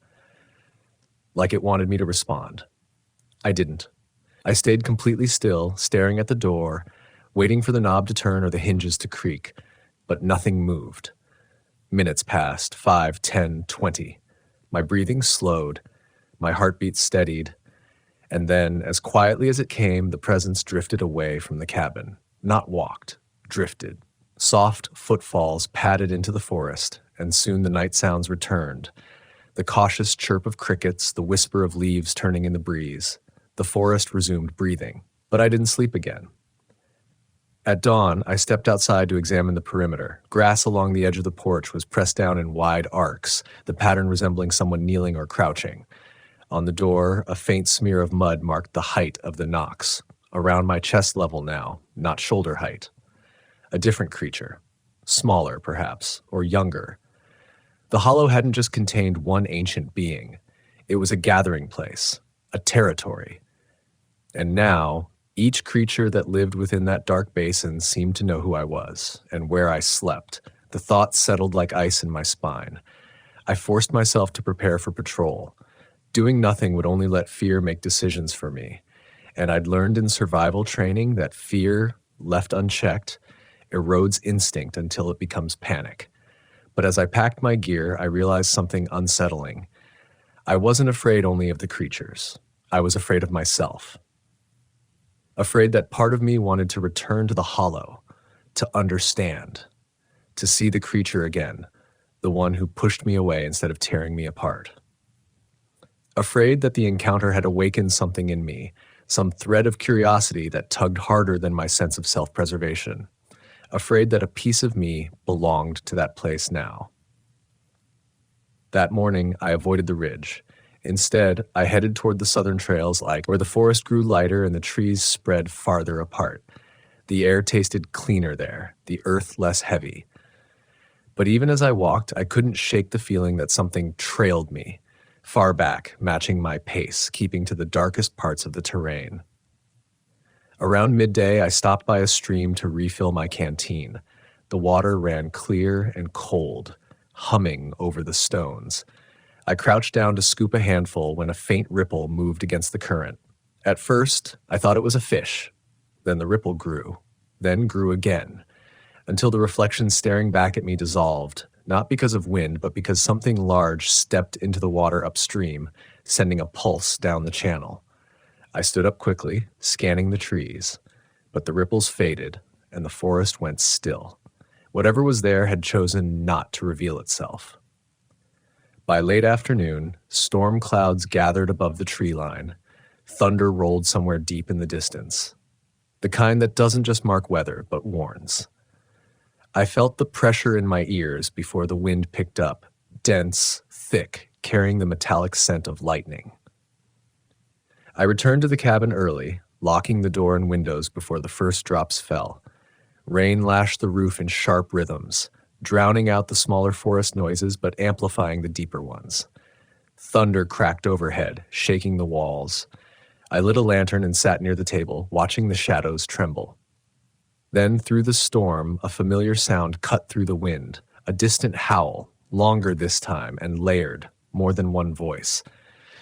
Like it wanted me to respond. I didn't. I stayed completely still, staring at the door, waiting for the knob to turn or the hinges to creak, but nothing moved. Minutes passed, 5, 10, 20. My breathing slowed, my heartbeat steadied, and then, as quietly as it came, the presence drifted away from the cabin. Not walked, drifted. Soft footfalls padded into the forest, and soon the night sounds returned. The cautious chirp of crickets, the whisper of leaves turning in the breeze. The forest resumed breathing, but I didn't sleep again. At dawn, I stepped outside to examine the perimeter. Grass along the edge of the porch was pressed down in wide arcs, the pattern resembling someone kneeling or crouching. On the door, a faint smear of mud marked the height of the knocks, around my chest level now, not shoulder height. A different creature, smaller perhaps, or younger. The hollow hadn't just contained one ancient being. It was a gathering place, a territory. And now, each creature that lived within that dark basin seemed to know who I was and where I slept. The thoughts settled like ice in my spine. I forced myself to prepare for patrol. Doing nothing would only let fear make decisions for me. And I'd learned in survival training that fear, left unchecked, erodes instinct until it becomes panic. But as I packed my gear, I realized something unsettling. I wasn't afraid only of the creatures. I was afraid of myself. Afraid that part of me wanted to return to the hollow, to understand, to see the creature again, the one who pushed me away instead of tearing me apart. Afraid that the encounter had awakened something in me, some thread of curiosity that tugged harder than my sense of self-preservation. Afraid that a piece of me belonged to that place now. That morning, I avoided the ridge. Instead, I headed toward the southern trails, where the forest grew lighter and the trees spread farther apart. The air tasted cleaner there, the earth less heavy. But even as I walked, I couldn't shake the feeling that something trailed me, far back, matching my pace, keeping to the darkest parts of the terrain. Around midday, I stopped by a stream to refill my canteen. The water ran clear and cold, humming over the stones. I crouched down to scoop a handful when a faint ripple moved against the current. At first, I thought it was a fish. Then the ripple grew, then grew again, until the reflection staring back at me dissolved, not because of wind, but because something large stepped into the water upstream, sending a pulse down the channel. I stood up quickly, scanning the trees, but the ripples faded, and the forest went still. Whatever was there had chosen not to reveal itself. By late afternoon, storm clouds gathered above the tree line. Thunder rolled somewhere deep in the distance. The kind that doesn't just mark weather, but warns. I felt the pressure in my ears before the wind picked up, dense, thick, carrying the metallic scent of lightning. I returned to the cabin early, locking the door and windows before the first drops fell. Rain lashed the roof in sharp rhythms, drowning out the smaller forest noises but amplifying the deeper ones. Thunder cracked overhead, shaking the walls. I lit a lantern and sat near the table, watching the shadows tremble. Then, through the storm, a familiar sound cut through the wind, a distant howl, longer this time and layered, more than one voice.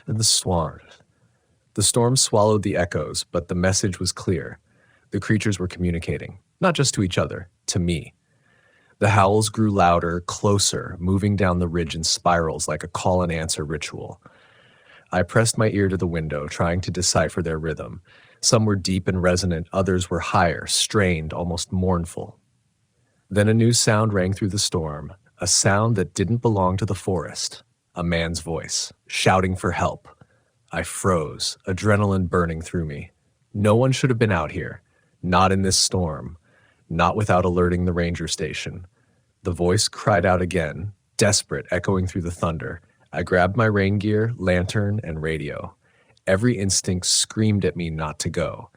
And the swan. The storm swallowed the echoes, but the message was clear. The creatures were communicating, not just to each other, to me. The howls grew louder, closer, moving down the ridge in spirals like a call-and-answer ritual. I pressed my ear to the window, trying to decipher their rhythm. Some were deep and resonant, others were higher, strained, almost mournful. Then a new sound rang through the storm, a sound that didn't belong to the forest, a man's voice, shouting for help. I froze, adrenaline burning through me. No one should have been out here, not in this storm, not without alerting the ranger station. The voice cried out again, desperate, echoing through the thunder. I grabbed my rain gear, lantern, and radio. Every instinct screamed at me not to go.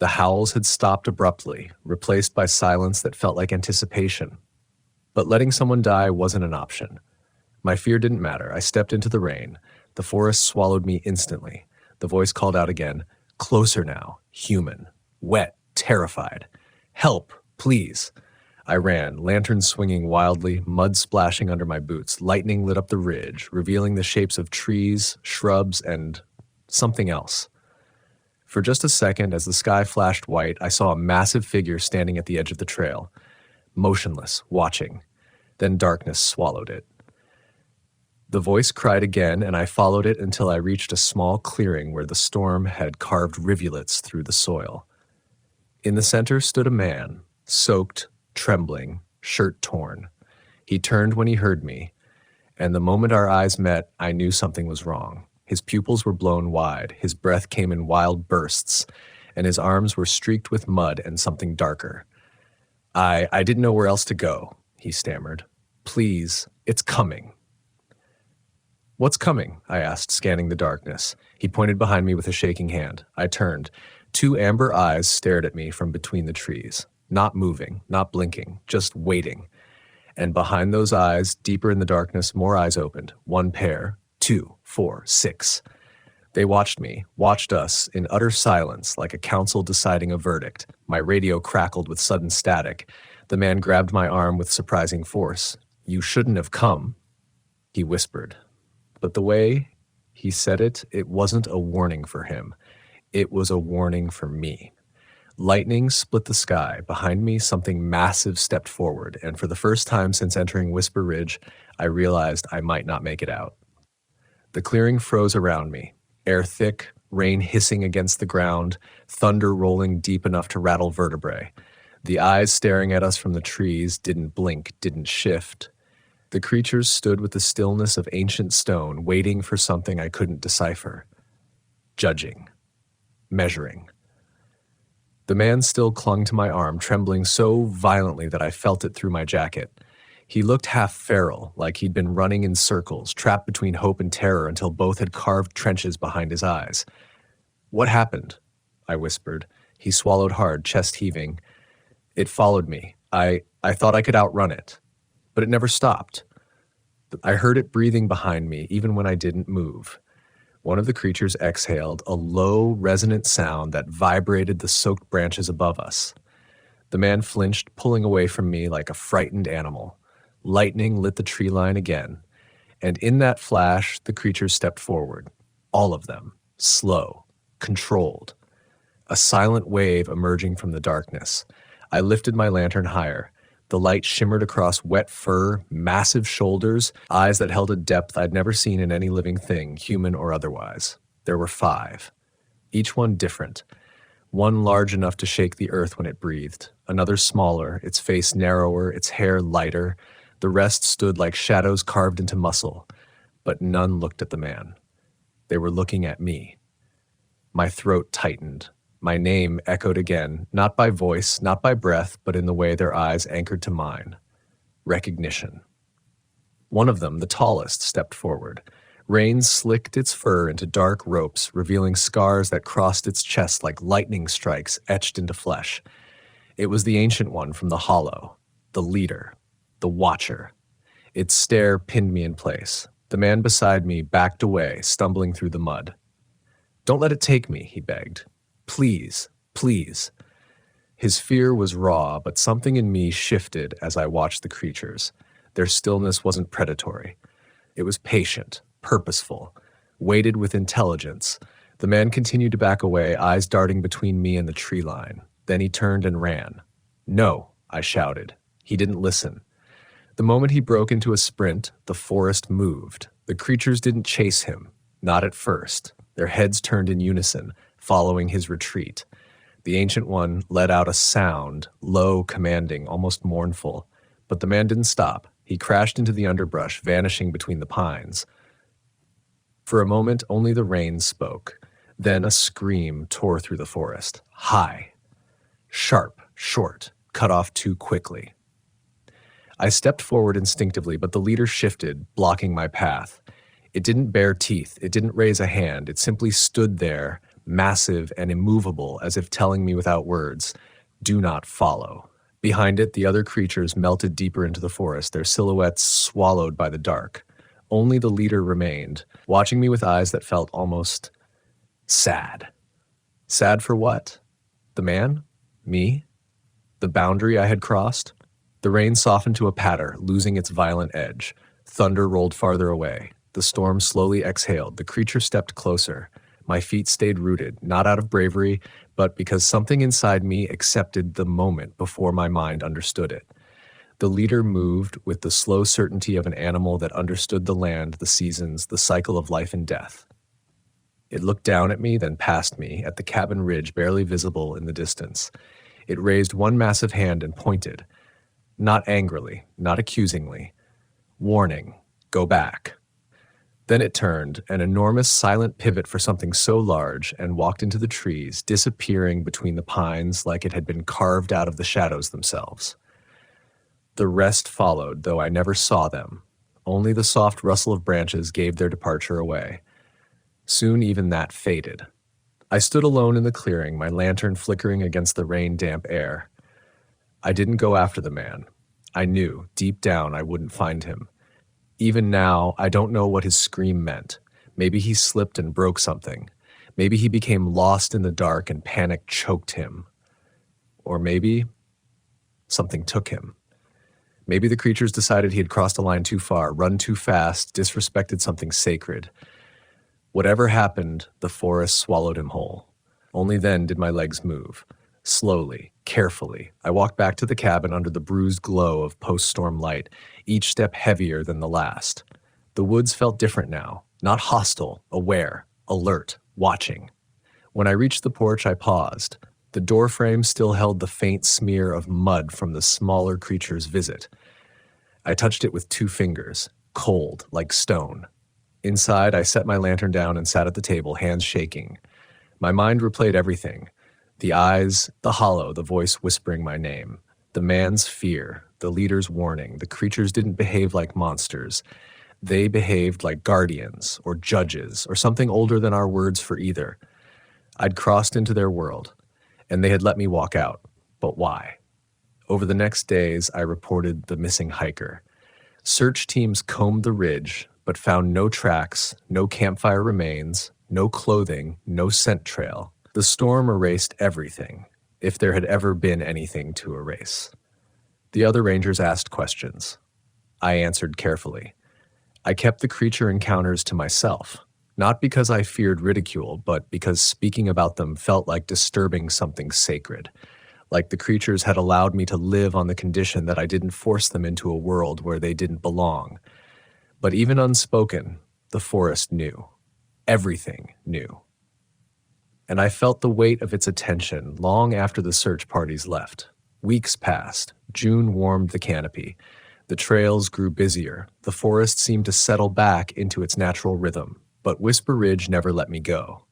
The howls had stopped abruptly, replaced by silence that felt like anticipation. But letting someone die wasn't an option. My fear didn't matter. I stepped into the rain. The forest swallowed me instantly. The voice called out again, closer now, human, wet, terrified. Help, please. I ran, lantern swinging wildly, mud splashing under my boots. Lightning lit up the ridge, revealing the shapes of trees, shrubs, and something else. For just a second, as the sky flashed white, I saw a massive figure standing at the edge of the trail, motionless, watching. Then darkness swallowed it. The voice cried again, and I followed it until I reached a small clearing where the storm had carved rivulets through the soil. In the center stood a man, soaked, trembling, shirt torn. He turned when he heard me, And the moment our eyes met, I knew something was wrong. His pupils were blown wide, his breath came in wild bursts, and his arms were streaked with mud and something darker. I didn't know where else to go, he stammered. Please, it's coming. What's coming? I asked, scanning the darkness. He pointed behind me with a shaking hand. I turned. 2 amber eyes stared at me from between the trees, not moving, not blinking, just waiting. And behind those eyes, deeper in the darkness, more eyes opened. 1 pair, 2, 4, 6. They watched me, watched us, in utter silence, like a council deciding a verdict. My radio crackled with sudden static. The man grabbed my arm with surprising force. You shouldn't have come, he whispered. But the way he said it, it wasn't a warning for him. It was a warning for me. Lightning split the sky. Behind me, something massive stepped forward, and for the first time since entering Whisper Ridge, I realized I might not make it out. The clearing froze around me, air thick, rain hissing against the ground, thunder rolling deep enough to rattle vertebrae. The eyes staring at us from the trees didn't blink, didn't shift. The creatures stood with the stillness of ancient stone, waiting for something I couldn't decipher. Judging. Measuring. The man still clung to my arm, trembling so violently that I felt it through my jacket. He looked half feral, like he'd been running in circles, trapped between hope and terror until both had carved trenches behind his eyes. What happened? I whispered. He swallowed hard, chest heaving. It followed me. I thought I could outrun it. But it never stopped. I heard it breathing behind me, even when I didn't move. One of the creatures exhaled, a low, resonant sound that vibrated the soaked branches above us. The man flinched, pulling away from me like a frightened animal. Lightning lit the tree line again, and in that flash, the creatures stepped forward. All of them. Slow. Controlled. A silent wave emerging from the darkness. I lifted my lantern higher. The light shimmered across wet fur, massive shoulders, eyes that held a depth I'd never seen in any living thing, human or otherwise. There were 5. Each one different. One large enough to shake the earth when it breathed. Another smaller, its face narrower, its hair lighter. The rest stood like shadows carved into muscle. But none looked at the man. They were looking at me. My throat tightened. My name echoed again, not by voice, not by breath, but in the way their eyes anchored to mine. Recognition. One of them, the tallest, stepped forward. Rain slicked its fur into dark ropes, revealing scars that crossed its chest like lightning strikes etched into flesh. It was the ancient one from the hollow, the leader, the watcher. Its stare pinned me in place. The man beside me backed away, stumbling through the mud. Don't let it take me, he begged. Please, please. His fear was raw, but something in me shifted as I watched the creatures. Their stillness wasn't predatory. It was patient, purposeful, weighted with intelligence. The man continued to back away, eyes darting between me and the tree line. Then he turned and ran. No, I shouted. He didn't listen. The moment he broke into a sprint, the forest moved. The creatures didn't chase him, not at first. Their heads turned in unison, following his retreat. The Ancient One let out a sound, low, commanding, almost mournful. But the man didn't stop. He crashed into the underbrush, vanishing between the pines. For a moment, only the rain spoke. Then a scream tore through the forest. High. Sharp, short, cut off too quickly. I stepped forward instinctively, but the leader shifted, blocking my path. It didn't bare teeth. It didn't raise a hand. It simply stood there, massive and immovable, as if telling me without words, do not follow. Behind it, the other creatures melted deeper into the forest, their silhouettes swallowed by the dark. Only the leader remained, watching me with eyes that felt almost sad. Sad for what? The man? Me? The boundary I had crossed? The rain softened to a patter, losing its violent edge. Thunder rolled farther away. The storm slowly exhaled. The creature stepped closer. My feet stayed rooted, not out of bravery, but because something inside me accepted the moment before my mind understood it. The leader moved with the slow certainty of an animal that understood the land, the seasons, the cycle of life and death. It looked down at me, then past me, at the cabin ridge barely visible in the distance. It raised one massive hand and pointed. Not angrily, not accusingly. Warning. Go back. Then it turned, an enormous silent pivot for something so large, and walked into the trees, disappearing between the pines like it had been carved out of the shadows themselves. The rest followed, though I never saw them. Only the soft rustle of branches gave their departure away. Soon even that faded. I stood alone in the clearing, my lantern flickering against the rain-damp air. I didn't go after the man. I knew, deep down, I wouldn't find him. Even now, I don't know what his scream meant. Maybe he slipped and broke something. Maybe he became lost in the dark and panic choked him. Or maybe something took him. Maybe the creatures decided he had crossed a line too far, run too fast, disrespected something sacred. Whatever happened, the forest swallowed him whole. Only then did my legs move. Slowly, carefully, I walked back to the cabin under the bruised glow of post-storm light, each step heavier than the last. The woods felt different now, not hostile, aware, alert, watching. When I reached the porch, I paused. The doorframe still held the faint smear of mud from the smaller creature's visit. I touched it with 2 fingers, cold, like stone. Inside, I set my lantern down and sat at the table, hands shaking. My mind replayed everything. The eyes, the hollow, the voice whispering my name. The man's fear, the leader's warning. The creatures didn't behave like monsters. They behaved like guardians or judges or something older than our words for either. I'd crossed into their world, and they had let me walk out. But why? Over the next days, I reported the missing hiker. Search teams combed the ridge, but found no tracks, no campfire remains, no clothing, no scent trail. The storm erased everything, if there had ever been anything to erase. The other rangers asked questions. I answered carefully. I kept the creature encounters to myself, not because I feared ridicule, but because speaking about them felt like disturbing something sacred, like the creatures had allowed me to live on the condition that I didn't force them into a world where they didn't belong. But even unspoken, the forest knew. Everything knew. And I felt the weight of its attention long after the search parties left. Weeks passed. June warmed the canopy. The trails grew busier. The forest seemed to settle back into its natural rhythm. But Whisper Ridge never let me go.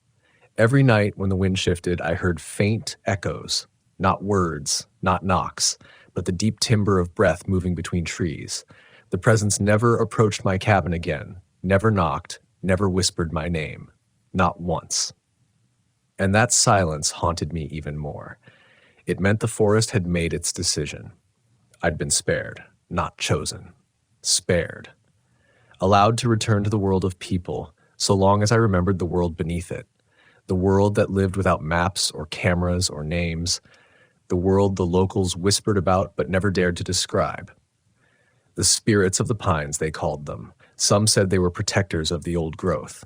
Every night when the wind shifted, I heard faint echoes. Not words, not knocks, but the deep timbre of breath moving between trees. The presence never approached my cabin again, never knocked, never whispered my name. Not once. And that silence haunted me even more. It meant the forest had made its decision. I'd been spared, not chosen. Spared. Allowed to return to the world of people, so long as I remembered the world beneath it. The world that lived without maps or cameras or names. The world the locals whispered about but never dared to describe. The spirits of the pines, they called them. Some said they were protectors of the old growth.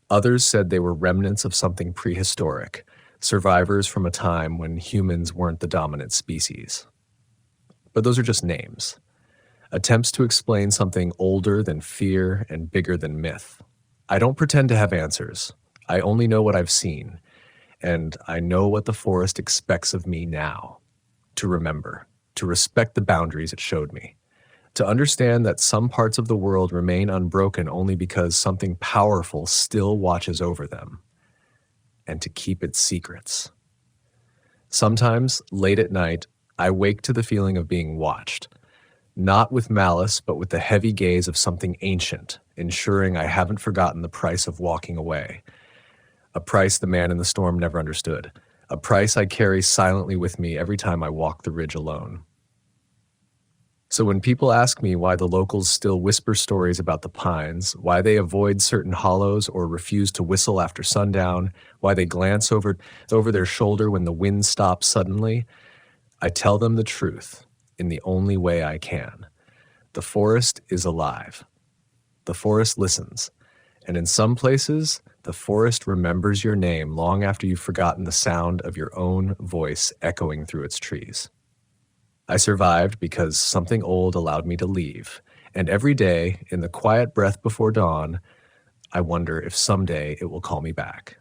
Others said they were remnants of something prehistoric, survivors from a time when humans weren't the dominant species. But those are just names. Attempts to explain something older than fear and bigger than myth. I don't pretend to have answers. I only know what I've seen, and I know what the forest expects of me now. To remember, to respect the boundaries it showed me. To understand that some parts of the world remain unbroken only because something powerful still watches over them, and to keep its secrets. Sometimes, late at night, I wake to the feeling of being watched, not with malice, but with the heavy gaze of something ancient, ensuring I haven't forgotten the price of walking away. A price the man in the storm never understood, a price I carry silently with me every time I walk the ridge alone. So when people ask me why the locals still whisper stories about the pines, why they avoid certain hollows or refuse to whistle after sundown, why they glance over their shoulder when the wind stops suddenly, I tell them the truth in the only way I can. The forest is alive. The forest listens. And in some places, the forest remembers your name long after you've forgotten the sound of your own voice echoing through its trees. I survived because something old allowed me to leave, and every day, in the quiet breath before dawn, I wonder if someday it will call me back.